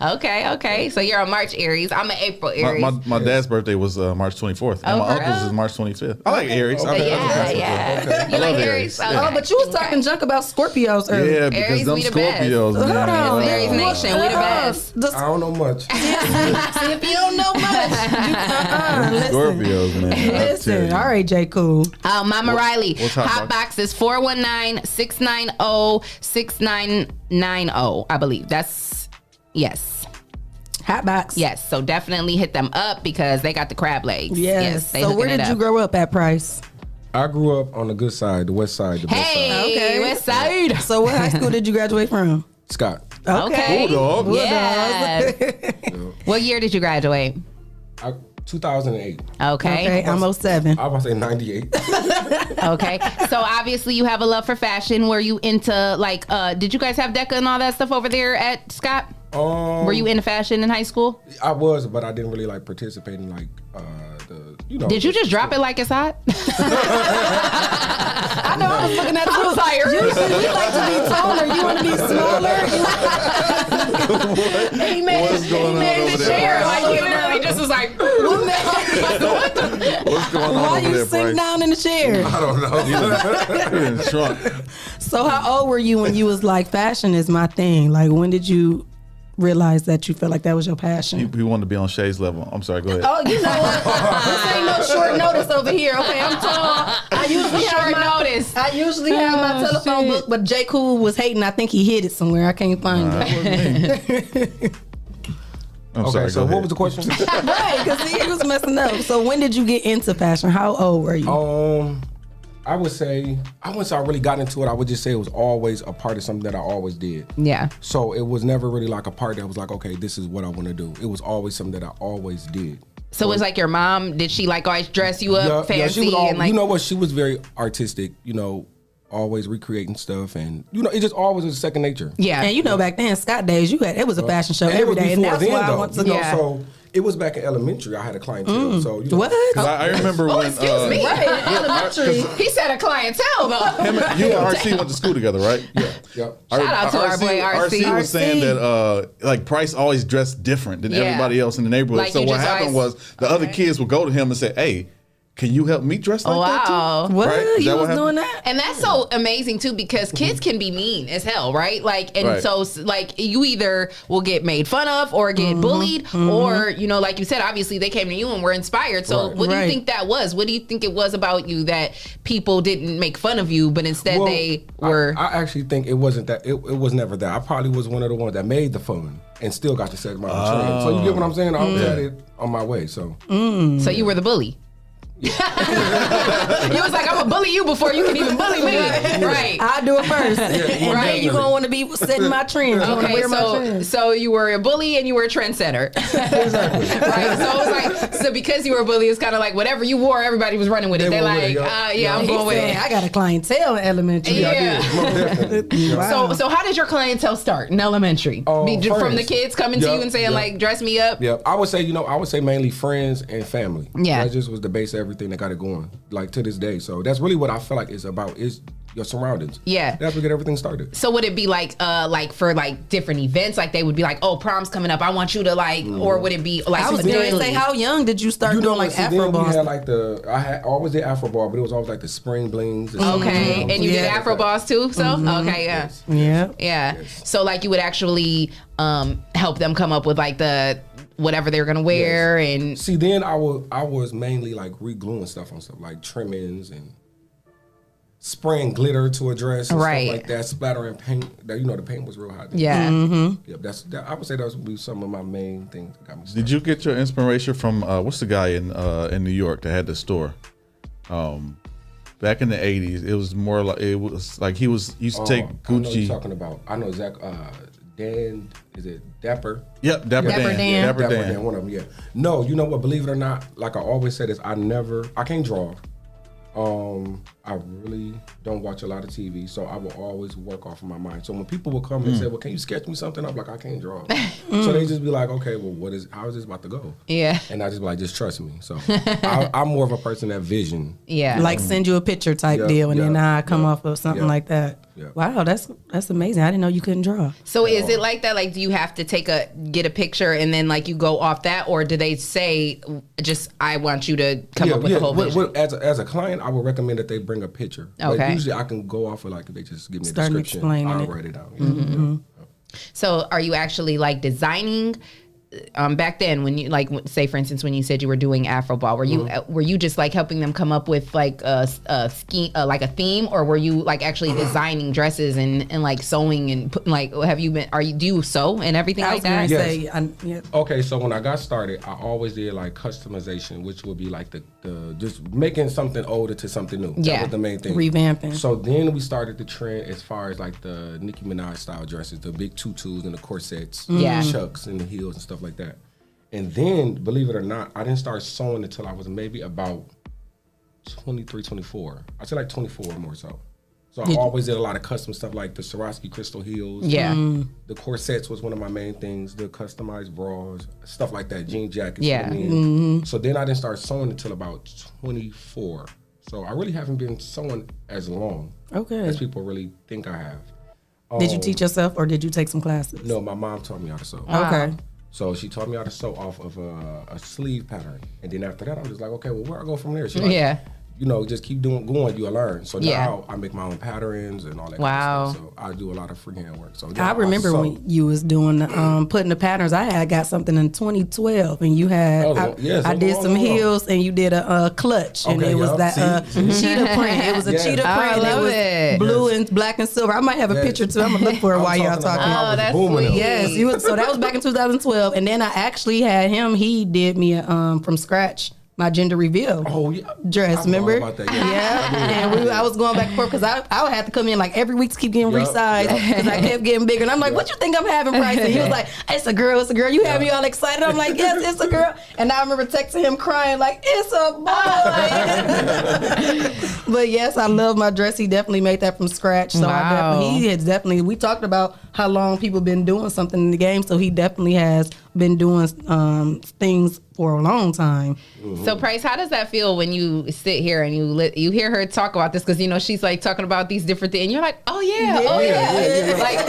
Okay. So you're a March Aries. I'm an April Aries. My dad's birthday was March 24th, and my uncle's is March 25th. I like Aries. Yeah. You like Aries? Oh, but you was talking junk about Scorpios earlier. Yeah, because Aries, them we the Scorpios, best. man. Hold on. Aries Nation, we the best. I don't know much. See, if you don't know much, listen. Scorpios, man. Listen. All right, J. Cool. Mama Riley. What's hot box is 419-690-6990. I believe that's yes. Hot box. Yes. So definitely hit them up because they got the crab legs. Yes. They So where hooking did it you up. grow up at, Price? I grew up on the good side, the west side, the best side. Hey, West Side. So what high school did you graduate from? Scott. Okay. Bulldog. Yeah. What year did you graduate? 2008. Okay. I'm 07. I was about to say 98. Okay. So obviously you have a love for fashion. Were you into like did you guys have DECA and all that stuff over there at Scott? Were you into fashion in high school? I was, but I didn't really like participate in like Did you just drop it like it's hot? I know, I was looking at you. I was like, usually we like to be taller. You want to be smaller? He made What's going on over the there, chair Bryce? like he literally just was like, What's going on Why over you there, sitting Bryce? down in the chair? I don't know. You're in trunk. So how old were you when you was like, fashion is my thing? Like, when did you realize that you felt like that was your passion? He wanted to be on Shae's level. I'm sorry, go ahead. Oh, you know what? This ain't no short notice over here. Okay, I'm tall. I usually have my telephone book, but J. Cool was hating. I think he hid it somewhere. I can't find it. I'm Okay, sorry, so go what ahead. was the question? Right, because he was messing up. So when did you get into fashion? How old were you? I would say, I wouldn't say I really got into it. I would just say it was always a part of something that I always did. yeah. So it was never really like a part that was like, okay, this is what I want to do. It was always something that I always did. So it was like your mom, did she like always dress you up fancy? she was and like, you know what? She was very artistic, always recreating stuff. And, it just always was second nature. yeah. And you know, back then, Scott days, it was a fashion show And every day. And that's why I want to go. Yeah. So it was back in elementary. I had a clientele. So, What? 'Cause I remember when excuse me. Right, in elementary. He said a clientele though. you and RC went to school together, right? Yeah. Shout out to our boy RC. was saying that like Price always dressed different than Yeah. everybody else in the neighborhood. Like so you what just happened always- was the other kids would go to him and say, "Hey, can you help me dress like that too?" Wow. What? Right? Is You that what was doing happened? that? And that's so amazing too because kids can be mean as hell, right? Like, and Right. so like you either will get made fun of or get bullied, or like you said, obviously they came to you and were inspired. So Right. what do you Right. think that was? What do you think it was about you that people didn't make fun of you, but instead they were? I actually think it wasn't that. It was never that. I probably was one of the ones that made the fun and still got to set my own trend. So you get what I'm saying? I was at it on my way. So So you were the bully. You was like, I'm gonna bully you before you can even bully me. Right. I do it first. And then Right. you're going to want to be setting my trends. You want to Okay, wear my trends. so you were a bully and you were a trendsetter. Right. So it was like, so because you were a bully, it's kind of like whatever you wore, everybody was running with it. They're like, I'm going with it. I got a clientele in elementary. Yeah. Wow. So how did your clientele start in elementary? From friends. the kids coming to you and saying like, dress me up? yeah, I would say mainly friends and family. Yeah. That just was the base of everything that got it going, like to this day. So that's really what I feel like it's about. Is your surroundings. Yeah, that's what get everything started. So would it be like for like different events? Like they would be like, oh, prom's coming up, I want you to like, or would it be like? I was going to say, how young did you start doing like Afro balls? We had like I always did Afro ball, but it was always like the spring blings. Okay, and you did Afro balls too. So okay, yeah. Yes. So like you would actually help them come up with like the whatever they were gonna wear and see. Then I was mainly like re-gluing stuff on stuff like trimmings and spraying glitter to a dress and stuff like that, splattering paint. That the paint was real hot. Yeah. Yep. I would say those would be some of my main things that got me started. Did you get your inspiration from what's the guy in New York that had the store? Back in the 80s, it was more like he used to take Gucci. I know what you're talking about. I know Zach. Dan, is it Dapper? Yep, Dapper Dan. Dapper Dan, one of them, yeah. No, you know what, believe it or not, like I always say this, I can't draw. I really don't watch a lot of TV, so I will always work off of my mind. So when people will come and say, well, can you sketch me something? I'm like, I can't draw. So they just be like, okay, well, how is this about to go? Yeah. And I just be like, just trust me. So I'm more of a person that vision. Yeah. Like send you a picture type deal, and then I come off of something like that. Yeah. Wow, that's amazing. I didn't know you couldn't draw. So is it like that? Like, do you have to get a picture and then like you go off that, or do they say just I want you to come up with the whole vision? As a client, I would recommend that they bring a picture. Okay. But usually I can go off of like if they just give me a description, I'll write it out. So are you actually like designing? Back then, when you like, say for instance, when you said you were doing Afro ball, were you just like helping them come up with like a scheme, like a theme, or were you like actually designing dresses and like sewing and do you sew and everything like that? Yes. Okay, so when I got started, I always did like customization, which would be like the just making something older to something new. Yeah, that was the main thing. Revamping. So then we started the trend as far as like the Nicki Minaj style dresses, the big tutus and the corsets, the chucks and the heels and stuff like that. And then, believe it or not, I didn't start sewing until I was maybe about 23, 24. I'd say like 24 or more so. So I always did a lot of custom stuff like the Swarovski crystal heels. Yeah. The corsets was one of my main things, the customized bras, stuff like that, jean jackets. Yeah. So then I didn't start sewing until about 24. So I really haven't been sewing as long as people really think I have. Did you teach yourself or did you take some classes? No, my mom taught me how to sew. Okay. So she taught me how to sew off of a sleeve pattern. And then after that, I was just like, okay, well, where I go from there? She's like, just keep going, you'll learn. So now I make my own patterns and all that kind of stuff. So I do a lot of freehand work. So I remember when you was doing putting the patterns. I got something in 2012 and you had, I did some heels and you did a clutch and it was that cheetah print. It was a cheetah print and it was blue and black and silver. I might have a picture too. I'm gonna look for it while y'all talking. Oh, that's sweet. Yes, so that was back in 2012 and then I actually had him, he did me from scratch my gender reveal dress, remember? About that, and I was going back and forth because I would have to come in like every week to keep getting resized because I kept getting bigger. And I'm like, what you think I'm having, Bryce? And he was like, it's a girl. You have me all excited. I'm like, yes, it's a girl. And I remember texting him crying like, it's a boy. But yes, I love my dress. He definitely made that from scratch. So we talked about how long people been doing something in the game. So he definitely has been doing things for a long time. So Price, how does that feel when you sit here and you hear her talk about this? Because she's like talking about these different things, and you're like, oh yeah. Like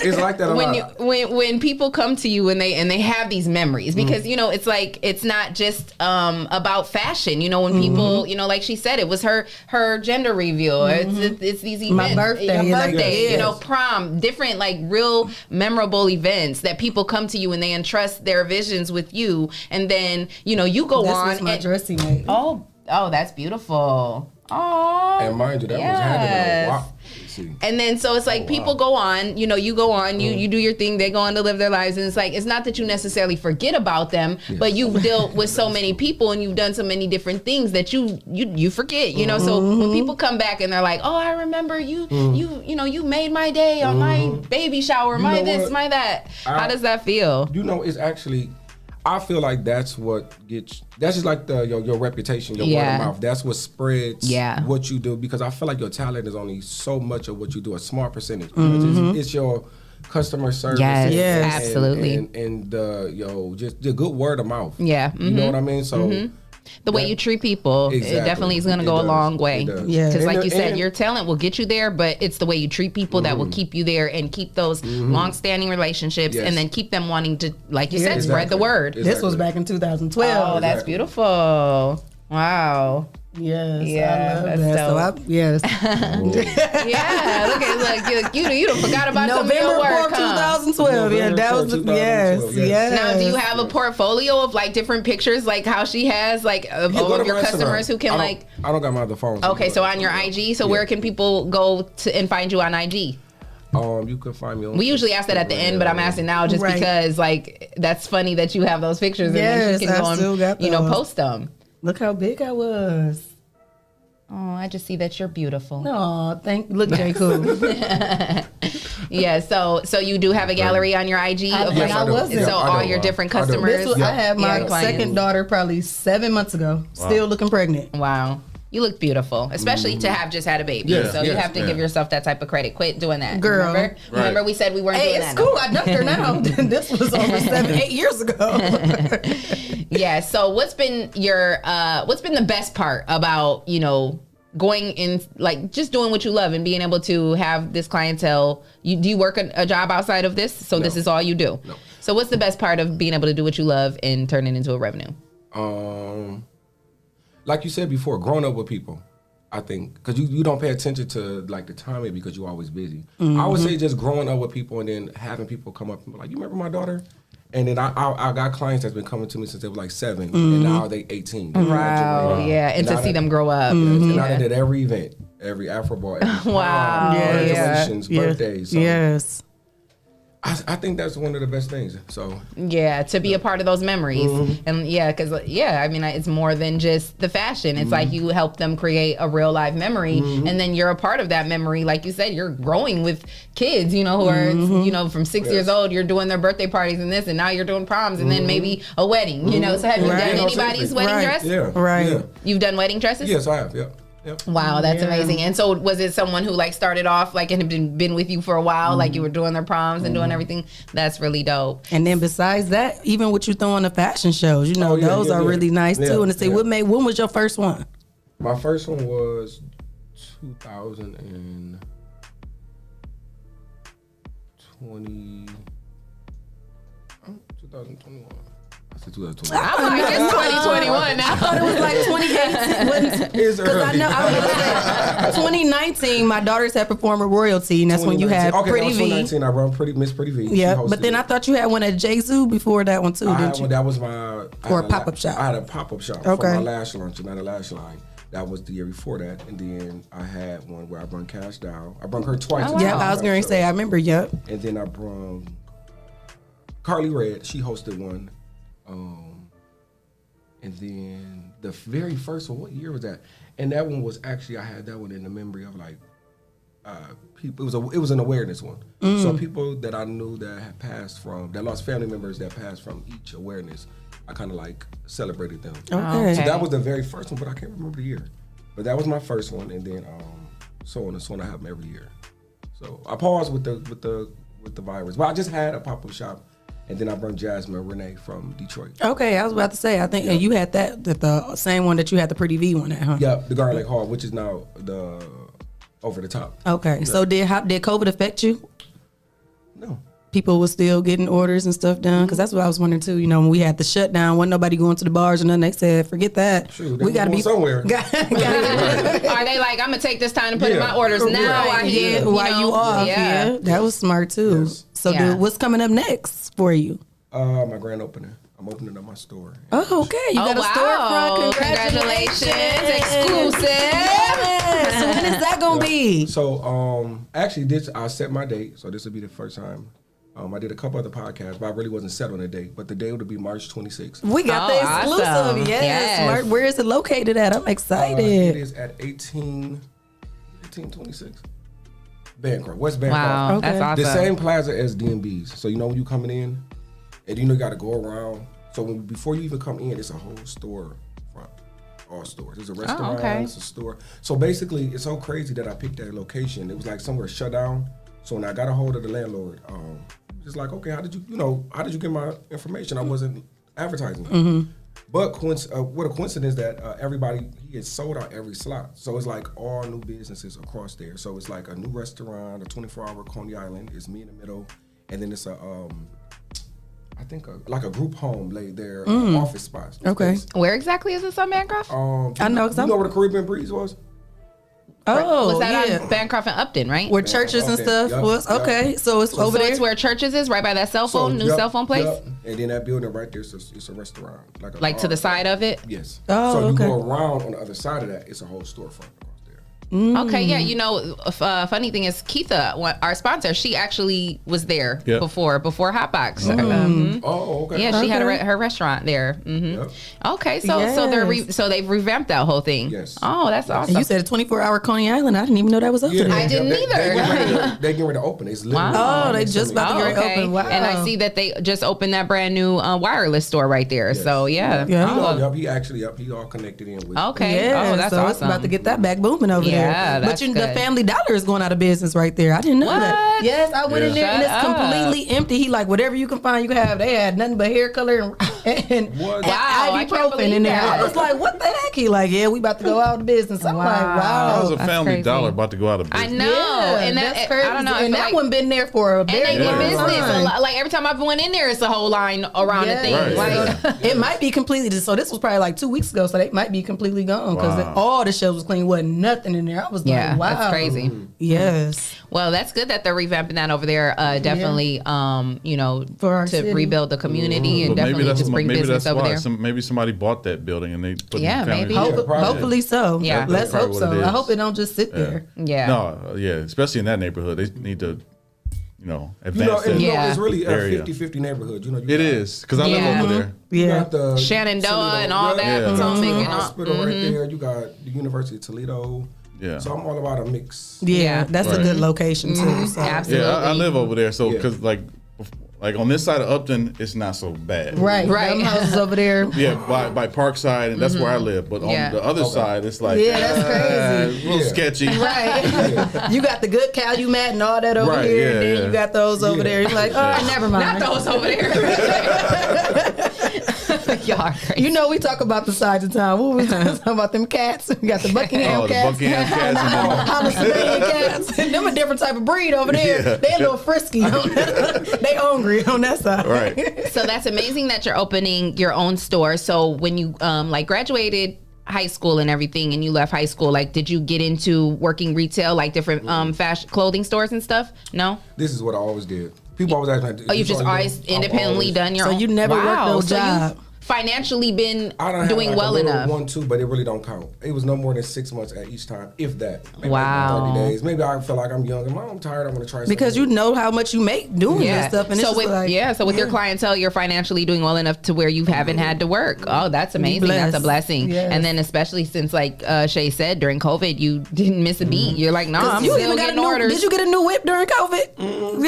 it's like that a lot. When people come to you and they have these memories, because it's like it's not just about fashion. When people like she said, it was her gender reveal. It's these events, my birthday, prom, different like real memorable events that people come to you and they entrust their visions with you, and then you go on. This was my dressing mate. Oh, that's beautiful. Oh, and mind you, that was handed out. And then so it's like people go on, you go on, you do your thing, they go on to live their lives, and it's like it's not that you necessarily forget about them, but you've dealt with so many people and you've done so many different things that you forget, So when people come back and they're like, oh, I remember you made my day on my baby shower, my this, my that. How does that feel? It's actually, I feel like that's just like your reputation, your word of mouth. That's what spreads what you do, because I feel like your talent is only so much of what you do, a small percentage. It's your customer service. Yes, absolutely. And just the good word of mouth. Yeah. You know what I mean? So The way you treat people, it definitely is going to go a long way. Yeah, because like you said, your talent will get you there, but it's the way you treat people that will keep you there and keep those long-standing relationships, and then keep them wanting to, like you said, spread the word. This was back in 2012. Oh, that's beautiful. Wow. Yes, yeah, I love that. So yes. Yeah, look, you done forgot about some of your work, 2012. Yeah, that was yes. Now, do you have a portfolio of like different pictures, like how she has, like of all of your customers who can I don't got my other phone. Okay, so on your IG. So where can people go to and find you on IG? You can find me on. We usually ask that at the end, but I'm asking now just because like that's funny that you have those pictures and then she can go and post them. Look how big I was. Oh, I just see that you're beautiful. No, look, J. Cool. Yeah, so you do have a gallery on your IG of all your different customers. I had my second daughter probably 7 months ago. Wow. Still looking pregnant. Wow. You look beautiful, especially to have just had a baby. Yeah, so you have to give yourself that type of credit. Quit doing that. Girl. Remember we said we weren't doing that. It's cool. I dumped her now. This was over 7-8 years ago. Yeah. So what's been the best part about, going in, like just doing what you love and being able to have this clientele? Do you work a job outside of this? So this is all you do? No. So what's the best part of being able to do what you love and turn it into a revenue? Like you said before, growing up with people, I think, because you don't pay attention to like the timing because you're always busy. Mm-hmm. I would say just growing up with people and then having people come up and be like, you remember my daughter? And then I got clients that's been coming to me since they were like 7, and now they 18. Wow, yeah, and to see them grow up. And now they did every event, every Afro Ball, every wow, graduations, birthdays. So. Yes. I think that's one of the best things. So yeah, to be a part of those memories, and because I mean, it's more than just the fashion. It's like you help them create a real life memory, and then you're a part of that memory. Like you said, you're growing with kids, who are from 6 years old. You're doing their birthday parties and this, and now you're doing proms, and then maybe a wedding. So have you done anybody's wedding dress? Yeah, right. Yeah. You've done wedding dresses? Yes, I have. Yeah. Yep. Wow, that's amazing. And so was it someone who like started off like and had been with you for a while, like you were doing their proms and doing everything? That's really dope. And then besides that, even what you throw on the fashion shows, those are really nice too. And to say, when was your first one? My first one was 2021. I'm like, it's 2021 now. I thought it was like 2018. Because I know 2019, my daughters had performed at Royalty, and that's when you had Pretty V. 2019, I run Miss Pretty V. Yeah, but then I thought you had one at J-Zoo before that one too, didn't you? That was my... Or a pop-up shop. I had a pop-up shop for my lash launch, and not a lash line. That was the year before that, and then I had one where I brung Cash Down. I brung her twice. Yeah, I was going to say, I remember, yep. And then I brung Carly Red. She hosted one. And then the very first one, what year was that? And that one was actually, I had that one in the memory of like people. It was an awareness one. So people that I knew that had passed from, that lost family members that passed from each awareness, I kind of like celebrated them. Okay. So that was the very first one, but I can't remember the year. But that was my first one, and then so on and so on. I have them every year. So I paused with the virus, but I just had a pop-up shop. And then I brought Jasmine Renee from Detroit. Okay, I was about to say, I think, and you had the same one that you had the Pretty V one at, huh? Yeah, the Garden Lake Hall, which is now the Over the Top. Okay, yeah. So did COVID affect you? No. People were still getting orders and stuff done? Because that's what I was wondering too. When we had the shutdown, wasn't nobody going to the bars or nothing. They said, forget that. Sure, we got to be somewhere. Are they like, I'm going to take this time to put in my orders now while you off? Yeah, that was smart too. Yes. So what's coming up next for you? My grand opening. I'm opening up my store. Oh, okay. You got a storefront. Congratulations. Exclusive. Yes. So when is that going to be? So, actually, I set my date. So this will be the first time. I did a couple other podcasts, but I really wasn't set on a date. But the date would be March 26th. We got the exclusive. Awesome. Yes. Where is it located at? I'm excited. It is at 1826. Bancroft, West Bancroft. Wow, that's awesome. The same plaza as D&B's. So when you coming in, and you got to go around. So before you even come in, it's a whole store front. All stores. There's a restaurant, it's a store. So basically, it's so crazy that I picked that location. It was like somewhere shut down. So when I got a hold of the landlord, just like, okay, how did you get my information? I wasn't advertising. But what a coincidence that everybody, he had sold out every slot. So it's like all new businesses across there. So it's like a new restaurant, a 24-hour Coney Island. It's me in the middle. And then it's I think like a group home laid there, office spots. Okay. Where exactly is this on Bancroft? I know. You know where the Caribbean Breeze was? Oh, was that on Bancroft and Upton, right? Where churches and stuff was? Okay, so it's over there. It's where churches is, right by that cell phone, new cell phone place? Yep. And then that building right there, it's a restaurant. Like to the side of it? Yes. Oh, so you okay. go around on the other side of that, it's a whole storefront. Okay, yeah, you know, funny thing is, Keitha, our sponsor, she actually was there before Hotbox. Oh, okay. Yeah, she had her restaurant there. Yep. Okay, so they've revamped that whole thing. Yes. Oh, that's awesome. And you said a 24-hour Coney Island. I didn't even know that was up there. I didn't either. They getting ready to open. It's wow. Oh, they just about to get ready to open. Wow. And I see that they just opened that brand new wireless store right there. Yes. So yeah. He all connected in with. Okay. Oh, that's awesome. It's about to get that back booming over there. Yeah, but the Family Dollar is going out of business right there. I didn't know that. Yes, I went in there and it's completely empty. He like whatever you can find, you can have. They had nothing but hair color and ibuprofen in there. I was like, what the heck? He like, yeah, we about to go out of business. I'm like, wow. That was a Family Dollar about to go out of business. I know, and that's crazy. I don't know, and that one been there for a very long time. Like every time I've went in there, it's a whole line around the thing. Like it might be completely. So this was probably like 2 weeks ago. So they might be completely gone because all the shelves was clean. Wasn't nothing in there. I was like, wow, that's crazy. Yes. Well, that's good that they're revamping that over there. Definitely, you know, to rebuild the community and definitely just bring business over there. Maybe somebody bought that building and they put maybe. Hopefully so. Yeah, let's hope so. I hope it don't just sit there. Yeah. No, especially in that neighborhood, they need to. Advance that it's really a area. 50-50 neighborhood. It is because I live over there. You got the Shenandoah and all that. Hospital right there. You got the University of Toledo. Yeah. So I'm all about a mix. Yeah, that's a good location too. So. Absolutely. Yeah, I live over there, so because like on this side of Upton, it's not so bad. Right. Them houses over there. Yeah, by Parkside, and that's where I live. But on the other side, it's like that's crazy. A little sketchy. Right. You got the good Calumet and all that over here, and then you got those over there. You're like, oh, never mind. Not those over there. Y'all are crazy. You know, we talk about the sides of town. What we talking about? Them cats. We got the Buckingham cats. The Buckingham cats. Hollywood cats. Them a different type of breed over there. Yeah. They a little frisky. They hungry on that side. Right. So that's amazing that you're opening your own store. So when you graduated high school and everything and you left high school, like did you get into working retail, like different fashion clothing stores and stuff? No? This is what I always did. People always ask me. Oh, you've just always independently done your own? So you never worked no job? Financially been doing like well enough. 1, 2, but it really don't count. It was no more than 6 months at each time, if that. Maybe wow. Like 30 days. Maybe I feel like I'm young and I'm tired. I'm gonna try something. Because you know how much you make doing this stuff, and so with your clientele, you're financially doing well enough to where you haven't had to work. Oh, that's amazing. That's a blessing. Yes. And then especially since like Shae said during COVID, you didn't miss a beat. You're like, no, I'm still getting orders. Did you get a new whip during COVID?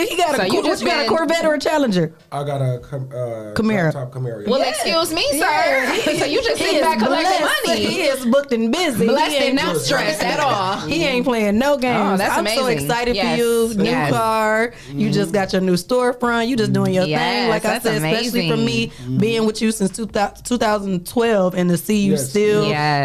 He got you got a Corvette or a Challenger? I got a Camaro. Top Camaro. Well, excuse me, sir. So you just sitting back collecting money. He is booked and busy. Blessed and not stressed at all. He ain't playing no games. Oh, that's amazing. I'm so excited for you. New car. You just got your new storefront. You just doing your thing. Like I said, especially for me being with you since 2012 and to see you still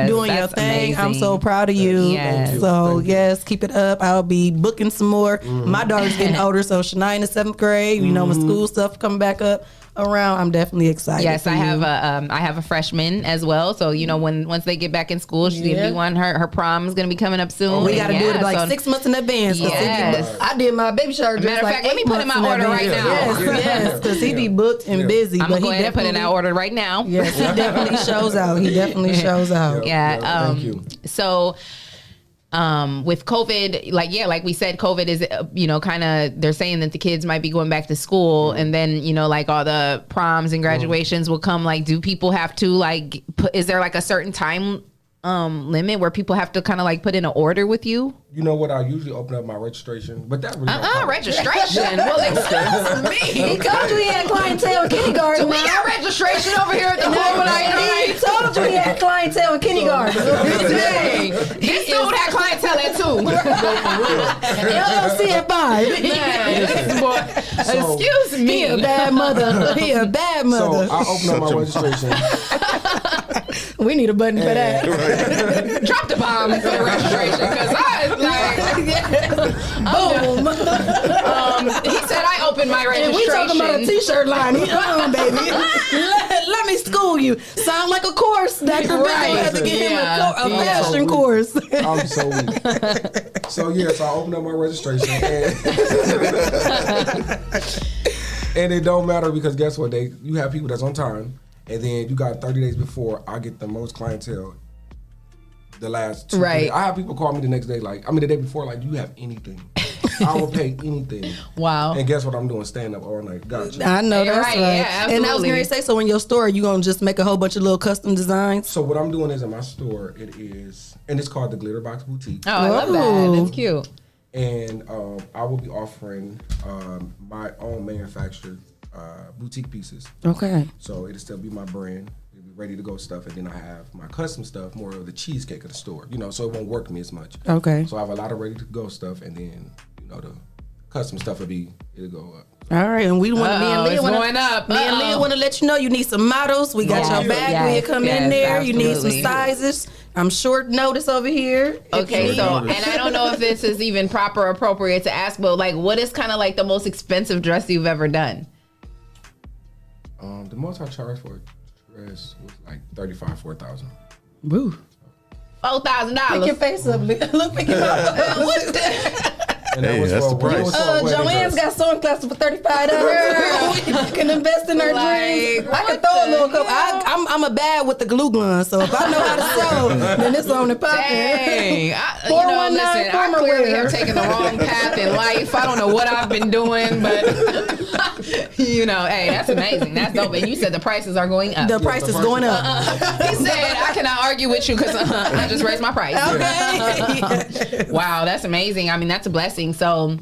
doing your thing. I'm so proud of you. So yes, keep it up. I'll be booking some more. My daughter's getting older, so Shania in the 7th grade. You know, when school stuff coming back up around, I'm definitely excited. Yes, I have a freshman as well. So you know, once they get back in school, she's gonna be one. Her prom is gonna be coming up soon. We gotta do it like 6 months in advance. Yes. I did my baby shower. Matter of fact, let me put in my order right now. Yes, because he be booked and busy. I'm gonna go ahead and put in that order right now. Yes, he definitely shows out. He definitely shows out. Yeah. Thank you. So. With COVID, like we said, COVID is, kind of, they're saying that the kids might be going back to school and then, like all the proms and graduations will come. Like, do people have to is there like a certain time limit where people have to kind of like put in an order with you? You know what? I usually open up my registration, but that really registration. Well, excuse me. He told you he had clientele in kindergarten. We got registration over here at the home. He told you he had clientele in kindergarten. This dude had clientele at 2. LLC at 5. Excuse me. He a bad mother. So I open up my registration. We need a button for that. Drop the bomb for the registration because I was like, boom. He said I opened my registration. And we talking about a t-shirt line. Baby. Let me school you. Sound like a course. Dr. Bill had to get him a fashion course. I'm so weak. So I opened up my registration and it don't matter because guess what? You have people that's on time. And then you got 30 days before I get the most clientele. The last 2 days. I have people call me the next day, the day before, like, do you have anything? I will pay anything. Wow. And guess what I'm doing? Stand up all night. Gotcha. I know that's right. Yeah, absolutely. And I was going to say, so in your store, you going to just make a whole bunch of little custom designs? So what I'm doing is in my store, it is, and it's called the Glitter Box Boutique. Oh, I love that. That's cute. And I will be offering my own manufactured boutique pieces. Okay. So it'll still be my brand. It'll be ready to go stuff. And then I have my custom stuff, more of the cheesecake of the store, so it won't work me as much. Okay. So I have a lot of ready to go stuff. And then, the custom stuff it'll go up. All right. And we want me and Leah want to let you know you need some models. We got your bag when you come in there. Absolutely. You need some sizes. I'm short notice over here. Okay, so, and I don't know if this is even proper or appropriate to ask, but what is kind of like the most expensive dress you've ever done? The most I charged for a dress was like $4,000. Woo. $4,000. Pick your face up, Leah. Look, pick your up. Hey, that's the price. Joanne's got sewing classes for $35. You can invest in her dreams. I can throw a little couple. I'm a bad with the glue gun, so if I know how to sew, then it's on the popping. Dang. Listen, I clearly have taken the wrong path in life. I don't know what I've been doing, but hey, that's amazing. That's dope. And you said the prices are going up. The price is going up. He said, I cannot argue with you because I just raised my price. Okay. Wow, that's amazing. I mean, that's a blessing. So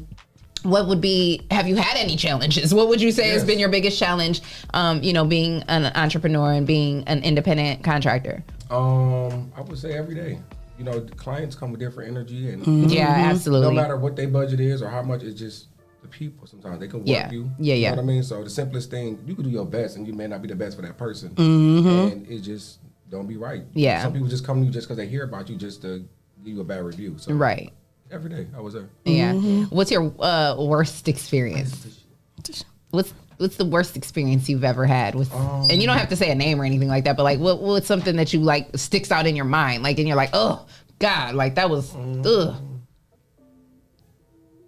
have you had any challenges? What would you say has been your biggest challenge, being an entrepreneur and being an independent contractor? I would say every day. Clients come with different energy and yeah, absolutely. No matter what their budget is or how much, it's just the people. Sometimes they can work you. Yeah. You know what I mean? So the simplest thing, you can do your best and you may not be the best for that person. And it just don't be right. Yeah. Some people just come to you just because they hear about you just to give you a bad review. So right. Every day I was there. Yeah. What's your worst experience? What's the worst experience you've ever had with? And you don't have to say a name or anything like that, but what's something that you sticks out in your mind, and you're like, oh God, that was ugh.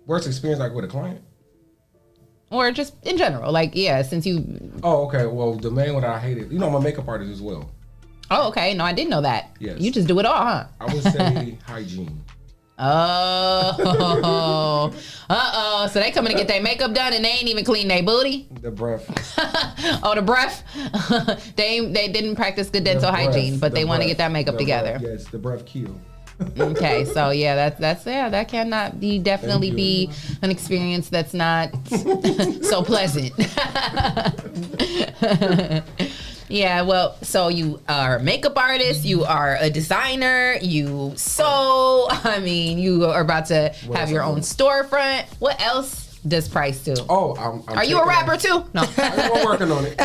Worst experience with a client, or just in general, since you. Oh, okay. Well, the main one I hated, I'm a makeup artist as well. Oh, okay. No, I didn't know that. Yes. You just do it all, huh? I would say hygiene. Oh, so they coming to get their makeup done and they ain't even clean their booty? The breath. Oh, the breath. They didn't practice good dental hygiene, but they want to get that makeup together. Yes, the breath kill. Okay, so that cannot definitely be an experience that's not so pleasant. Yeah, well, so you are a makeup artist, you are a designer, you sew. I mean, you are about to have your own storefront. What else does Price do? Oh, are you a rapper too? No, I'm working on it.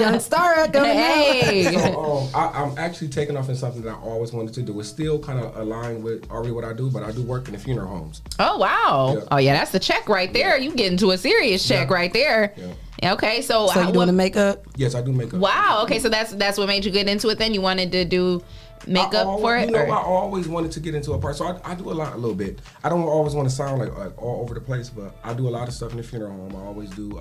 Young star, hey. So, I'm actually taking off in something that I always wanted to do. It's still kind of aligned with already what I do, but I do work in the funeral homes. Oh wow! Yeah. Oh yeah, that's the check right there. You get into a serious check right there. Yeah. Okay, so you doing the makeup? Yes, I do makeup. Wow. Okay, so that's what made you get into it. Then you wanted to do makeup for it. I always wanted to get into a part, so I do a lot, bit. I don't always want to sound like all over the place, but I do a lot of stuff in the funeral home. I always do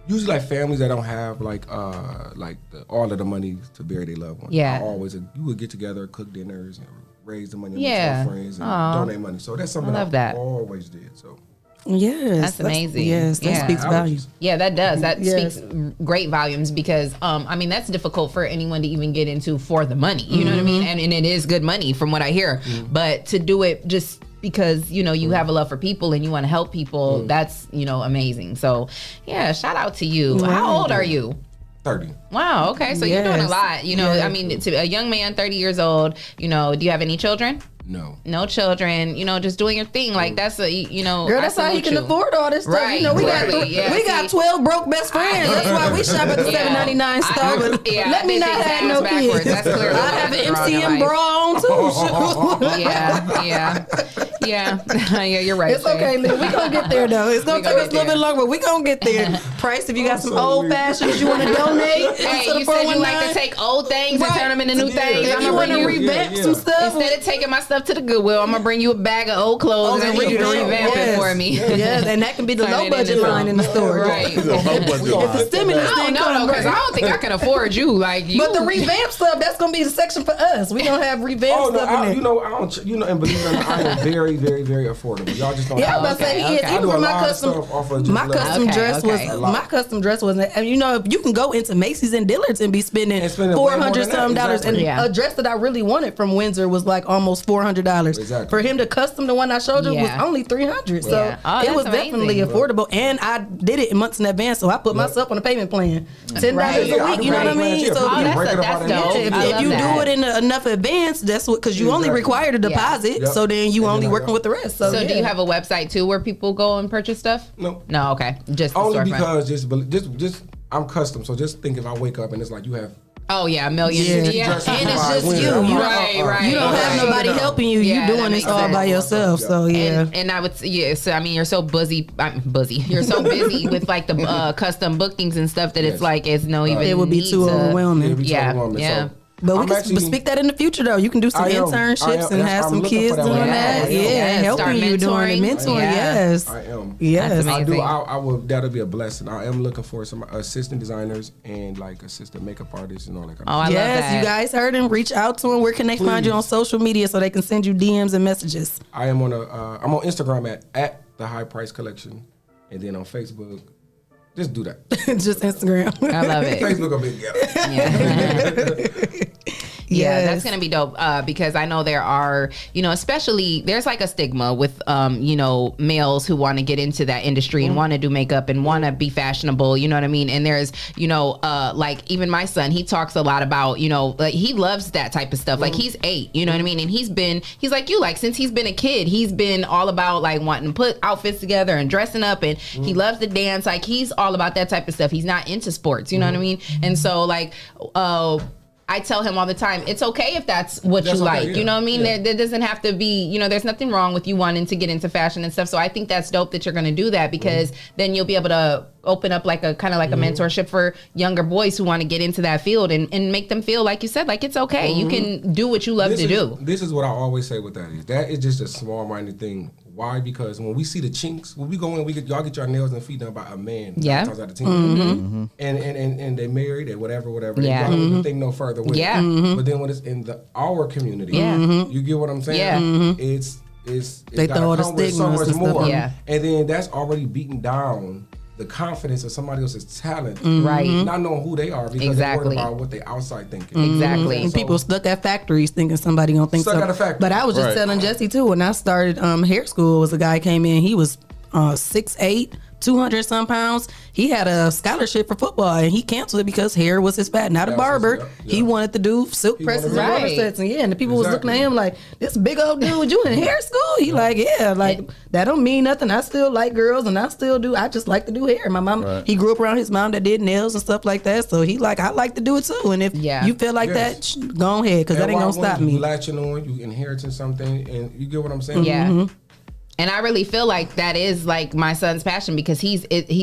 usually families that don't have all of the money to bury their loved ones. Yeah. You would get together, cook dinners, and raise the money with friends and donate money. So that's something I always did. So. Yes, that's amazing. Yes, that speaks volumes. Yeah, that does. That speaks great volumes because, that's difficult for anyone to even get into for the money. You know what I mean? And it is good money from what I hear. But to do it just because, you have a love for people and you want to help people, that's, amazing. So, yeah, shout out to you. Wow. How old are you? 30. Wow, okay. So you're doing a lot. To a young man, 30 years old, do you have any children? No children, just doing your thing. Like that's Girl, that's how he can afford all this stuff. Right, we got 12 broke best friends. That's why we shop at the $7.99 store. But let me not have no kids. That's clearly I have an MCM bra on too. Yeah, you're right. It's okay, Leah. We gonna get there though. It's gonna take us a little bit longer, but we gonna get there. Price, if you got some old fashions you want to donate. Hey, you said you like to take old things and turn them into new things. If you want to revamp some stuff, instead of taking my stuff to the Goodwill, I'm gonna bring you a bag of old clothes and I need you to revamp it for me. Yes, and that can be the low budget line in the store. Right. If the stimulus thing no, because I don't think I can afford you. Like, but the revamp stuff, that's gonna be the section for us. We don't have revamp stuff in there. I don't. And believe it or not, I am very, very, very affordable. Y'all just don't. Yeah, I was about to say he is. Even for my custom dress was my custom dress was. And if you can go into Macy's and Dillard's and be spending $400 some dollars, and a dress that I really wanted from Windsor was like almost $400. Exactly. For him to custom the one I showed you was only $300. So it was definitely affordable, and I did it in months in advance. So I put myself on a payment plan, $10 a week. You know what I mean? So that's dope. If you do it in enough advance, that's what, because you only require the deposit. So then you only working with the rest. So do you have a website too where people go and purchase stuff? No. Okay. Just only because just I'm custom. So just think if I wake up and it's like you have. Oh yeah, a million. Yeah. And it's just you. You don't have nobody helping you. You doing this all by yourself. So and I would so I mean you're so busy. You're so busy with like the custom bookings and stuff that it's like it's no even. It would be too overwhelming. Yeah. But we can speak that in the future, though. You can do some internships and have some kids doing that. Yeah, helping you doing it. Mentoring, yes. I am. Yes. I do. I will. That'll be a blessing. I am looking for some assistant designers and like assistant makeup artists and all that kind of stuff. Yes, you guys heard him. Reach out to him. Where can they find you on social media so they can send you DMs and messages? I am on I'm on Instagram at the High Price Collection, and then on Facebook. Just do that. Just Instagram. I love it. Facebook will be Yeah, that's gonna be dope because I know there are, especially there's like a stigma with, males who want to get into that industry and want to do makeup and want to be fashionable. You know what I mean? And there's, like even my son, he talks a lot about, like he loves that type of stuff. Like he's 8, you know what I mean? And he's like you, like since he's been a kid, he's been all about like wanting to put outfits together and dressing up, and he loves to dance. Like he's all about that type of stuff. He's not into sports, you know what I mean? And so like, I tell him all the time, it's okay if that's what you like. You know what I mean? There doesn't have to be, there's nothing wrong with you wanting to get into fashion and stuff. So I think that's dope that you're going to do that because then you'll be able to open up like a kind of like a mentorship for younger boys who want to get into that field and make them feel, like you said, like it's okay. You can do what you love to do. This is what I always say with that is. That is just a small-minded thing. Why? Because when we see the chinks, when we go in, y'all get your nails and feet done by a man. Yeah. Times out of 10. And they married and whatever. Yeah. Y'all don't even think no further with it. But then when it's in our community, you get what I'm saying? Yeah. They throw the stigmas so much and more. stuff. Yeah. And then that's already beaten down the confidence of somebody else's talent, right? Not knowing who they are because they're worried about what they outside thinking. Exactly. And people stuck at factories thinking somebody gonna think stuck at a factory. But I was just telling Jesse too, when I started hair school, was a guy came in, he was 6'8", 200 some pounds. He had a scholarship for football and he canceled it because hair was his fat. Not a barber. He wanted to do silk presses and rubber sets. And and the people was looking at him like, this big old dude, you in hair school? He like, that don't mean nothing. I still like girls and I still do. I just like to do hair. My mom, he grew up around his mom that did nails and stuff like that. So he like, I like to do it too. And if you feel like that, go ahead because that ain't gonna stop me. You latching on, you inheriting something, and you get what I'm saying? Yeah. And I really feel like that is like my son's passion because he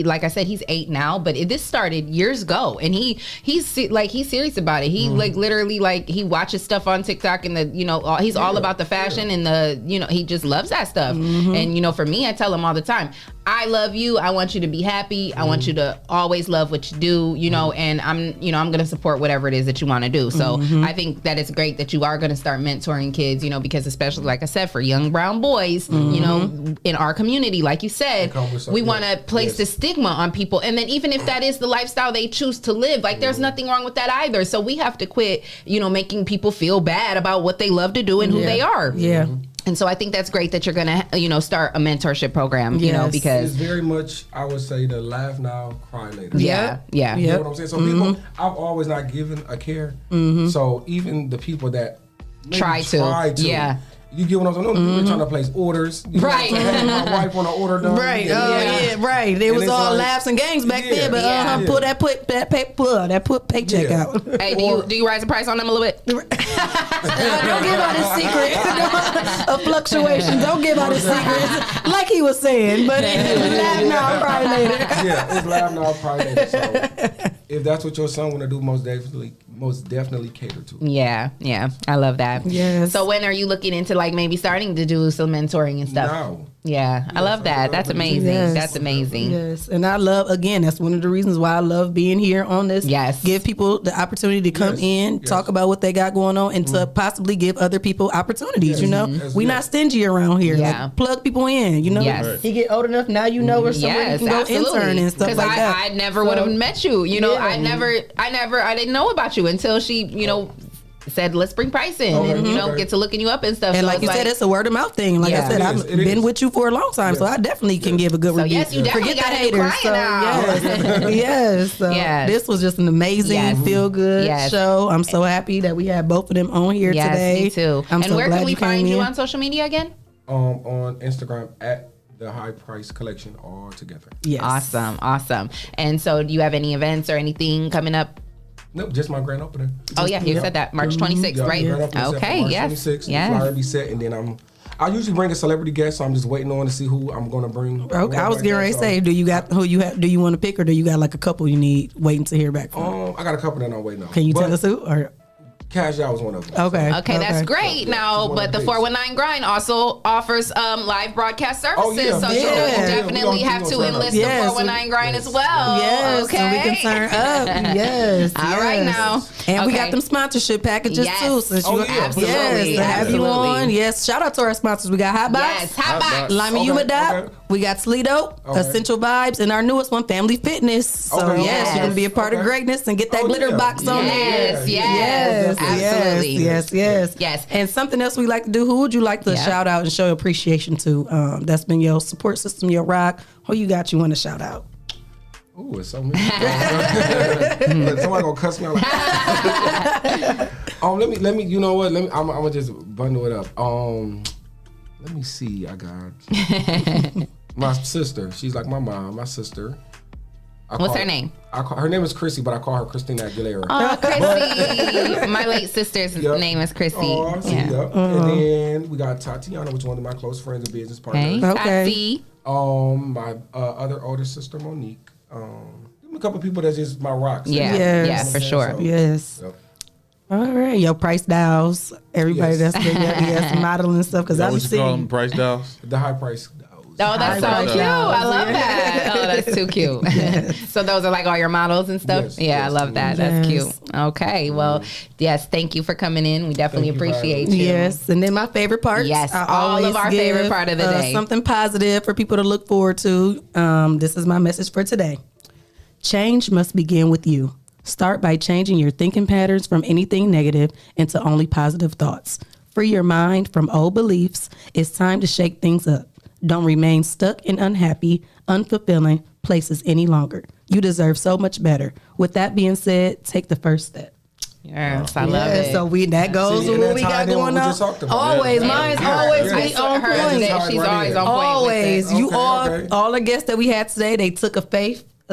like I said, he's 8 now, but this started years ago, and he's serious about it. He like literally like he watches stuff on TikTok and he's all about the fashion and he just loves that stuff. And for me, I tell him all the time, I love you. I want you to be happy. I want you to always love what you do, and I'm going to support whatever it is that you want to do. So I think that it's great that you are going to start mentoring kids, because especially like I said, for young brown boys, in our community, like you said, we want to place the stigma on people. And then even if that is the lifestyle they choose to live, like there's nothing wrong with that either. So we have to quit, making people feel bad about what they love to do and who they are. Yeah. And so I think that's great that you're going to, start a mentorship program, because it's very much, I would say, the laugh now, cry later. Yeah. You know what I'm saying? So people, I've always not given a care. So even the people that try to. You get what I'm saying? No, people trying to place orders. You know what I'm saying? My wife want to order done. Right. Right. It was all laughs and games back then, but pull that paycheck out. Hey, do you raise the price on them a little bit? Don't give out his secret of fluctuations. Don't give out his secrets, like he was saying. But laugh now, cry later. Yeah, it's laugh now, cry later. So if that's what your son want to do, most definitely cater to. Yeah, I love that. Yes. So when are you looking into like maybe starting to do some mentoring and stuff? No. Yeah, I love that. That's amazing. Yes. That's amazing. Yes, and I love, again, that's one of the reasons why I love being here on this. Yes. Give people the opportunity to come in, talk about what they got going on, and to possibly give other people opportunities, you know? We not stingy around here. Yeah. Like, plug people in, you know? Yes. He get old enough, now you know where somewhere you can go intern and stuff like that. I never would have met you. You know, I didn't know about you until she, you know, said let's bring price in and you know get to looking you up and stuff. And so like you said, it's a word of mouth thing. Like I said, I've been with you for a long time, so I definitely can give a good review. Yes, you definitely Forget got the haters. So yes, so this was just an amazing feel good show. I'm so happy that we had both of them on here today. Me too. I'm and so where glad can we find you in. on social media again? On Instagram at the High Price Collection all together. Yes. Awesome. And so, do you have any events or anything coming up? Nope, just my grand opening. Oh yeah, you said that March 26th, right? Okay, March 26th, the flyer be set, and then I usually bring a celebrity guest, so I'm just waiting on to see who I'm gonna bring. Okay, I was getting ready to say, do you got who you have? Do you want to pick, or do you got like a couple you need waiting to hear back from? I got a couple that I'm waiting on. Can you tell us who? Or Cash Out was one of them. Okay, that's great. Now, but the 419 Grind also offers live broadcast services, so you definitely have to enlist the 419 Grind as well. Yes, okay. so we can turn up. Yes, all right now, and we got them sponsorship packages too. Since absolutely, to have you on. Yes, shout out to our sponsors. We got Hot Box, yes, Hot Box, Lima Humidop. We got Toledope, Essential Vibes, and our newest one, Family Fitness. So yes, you can be a part of greatness and get that glitter box on there. Yes. Absolutely. Yes. And something else we like to do, who would you like to shout out and show appreciation to? That's been your support system, your rock. Who you got you want to shout out? Ooh, it's so many. Somebody gonna cuss me out. Let me. You know what? I'm gonna just bundle it up. Let me see. I got my sister. She's like my mom. My sister. What's her name? Her name is Chrissy, but I call her Christina Aguilera. Oh, Chrissy. My late sister's name is Chrissy. Oh, And then we got Tatiana, which is one of my close friends and business partners. Okay. My other older sister, Monique. A couple of people that's just my rocks. Yeah, for sure. So, yes. All right, your price dials. Everybody that's been modeling and stuff. Because I've seen call them price dials. The high price. Oh, that's so cute. I love that. Oh, that's too cute. So those are like all your models and stuff? I love that. That's cute. Okay. Well, yes, thank you for coming in. We definitely appreciate you. Yes. And then my favorite part. Yes, all of our favorite part of the day. Something positive for people to look forward to. This is my message for today. Change must begin with you. Start by changing your thinking patterns from anything negative into only positive thoughts. Free your mind from old beliefs. It's time to shake things up. Don't remain stuck in unhappy, unfulfilling places any longer. You deserve so much better. With that being said, take the first step. Yes, I love it. So that goes with what we got going on. Always, mine's always be on point. She's always on point. Always, all the guests that we had today, they took a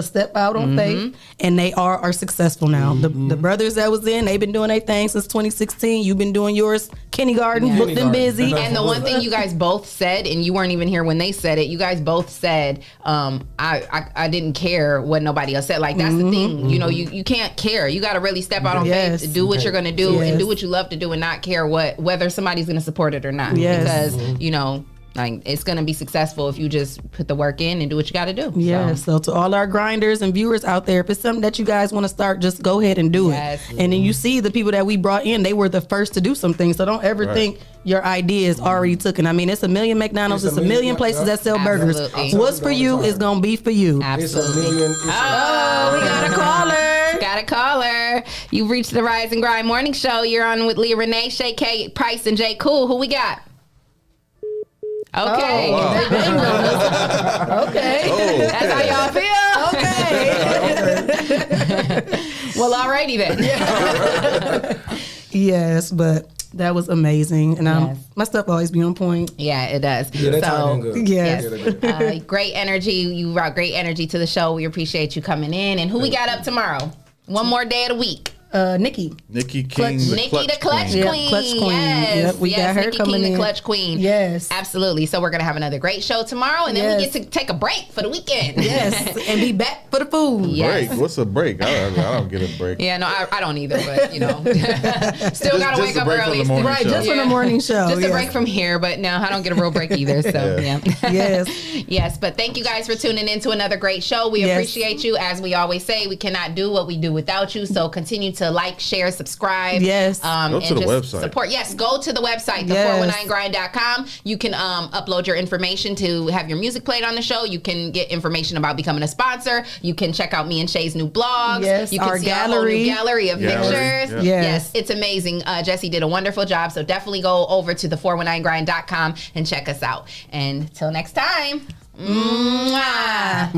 step out on faith, and they are successful now. The brothers that was in, they've been doing their thing since 2016. You've been doing yours, kindergarten, booked and busy. And the one thing you guys both said, and you weren't even here when they said it, you guys both said, I didn't care what nobody else said. Like, that's the thing. You know, you can't care. You got to really step out on faith, do what you're going to do, and do what you love to do, and not care whether somebody's going to support it or not. Because, you know, like, it's going to be successful if you just put the work in and do what you got to do. Yeah. So to all our grinders and viewers out there, if it's something that you guys want to start, just go ahead and do it. And then you see the people that we brought in, they were the first to do something. So don't ever think your idea is already taken. I mean, it's a million McDonald's. It's a million places that sell burgers. What's for you is going to be for you. Absolutely. We got a caller. Got a caller. You've reached the Rise and Grind Morning Show. You're on with Leah, Renee, Shae, K, Price, and J. Cool. Who we got? Okay. Okay. That's how y'all feel? Okay. Well, alrighty then. Yes, but That was amazing, and my stuff always be on point. Yeah, it does. Yeah, that's good. Yes. Great energy. You brought great energy to the show. We appreciate you coming in. And who we got up tomorrow? One more day of the week. Nikki King, the Clutch Queen. Yep, Clutch Queen. Yes, Yep, we got her Nikki coming King, in. the Clutch Queen. Yes, absolutely. So we're gonna have another great show tomorrow, and then we get to take a break for the weekend. Yes, and be back for the food. Yes. Break? What's a break? I don't get a break. Yeah, no, I don't either. But you know, still gotta wake up early. Right, just for the morning show. Just a break from here, but no, I don't get a real break either. So yeah. Yes. But thank you guys for tuning in to another great show. We appreciate you. As we always say, we cannot do what we do without you. So continue to like, share, subscribe. Yes. Go to the website. Support. Yes, go to the website, the419grind.com. You can upload your information to have your music played on the show. You can get information about becoming a sponsor. You can check out me and Shae's new blogs. Yes, you can see our whole new gallery of pictures. Yes, it's amazing. Jesse did a wonderful job. So definitely go over to the419grind.com and check us out. And till next time. Mwah.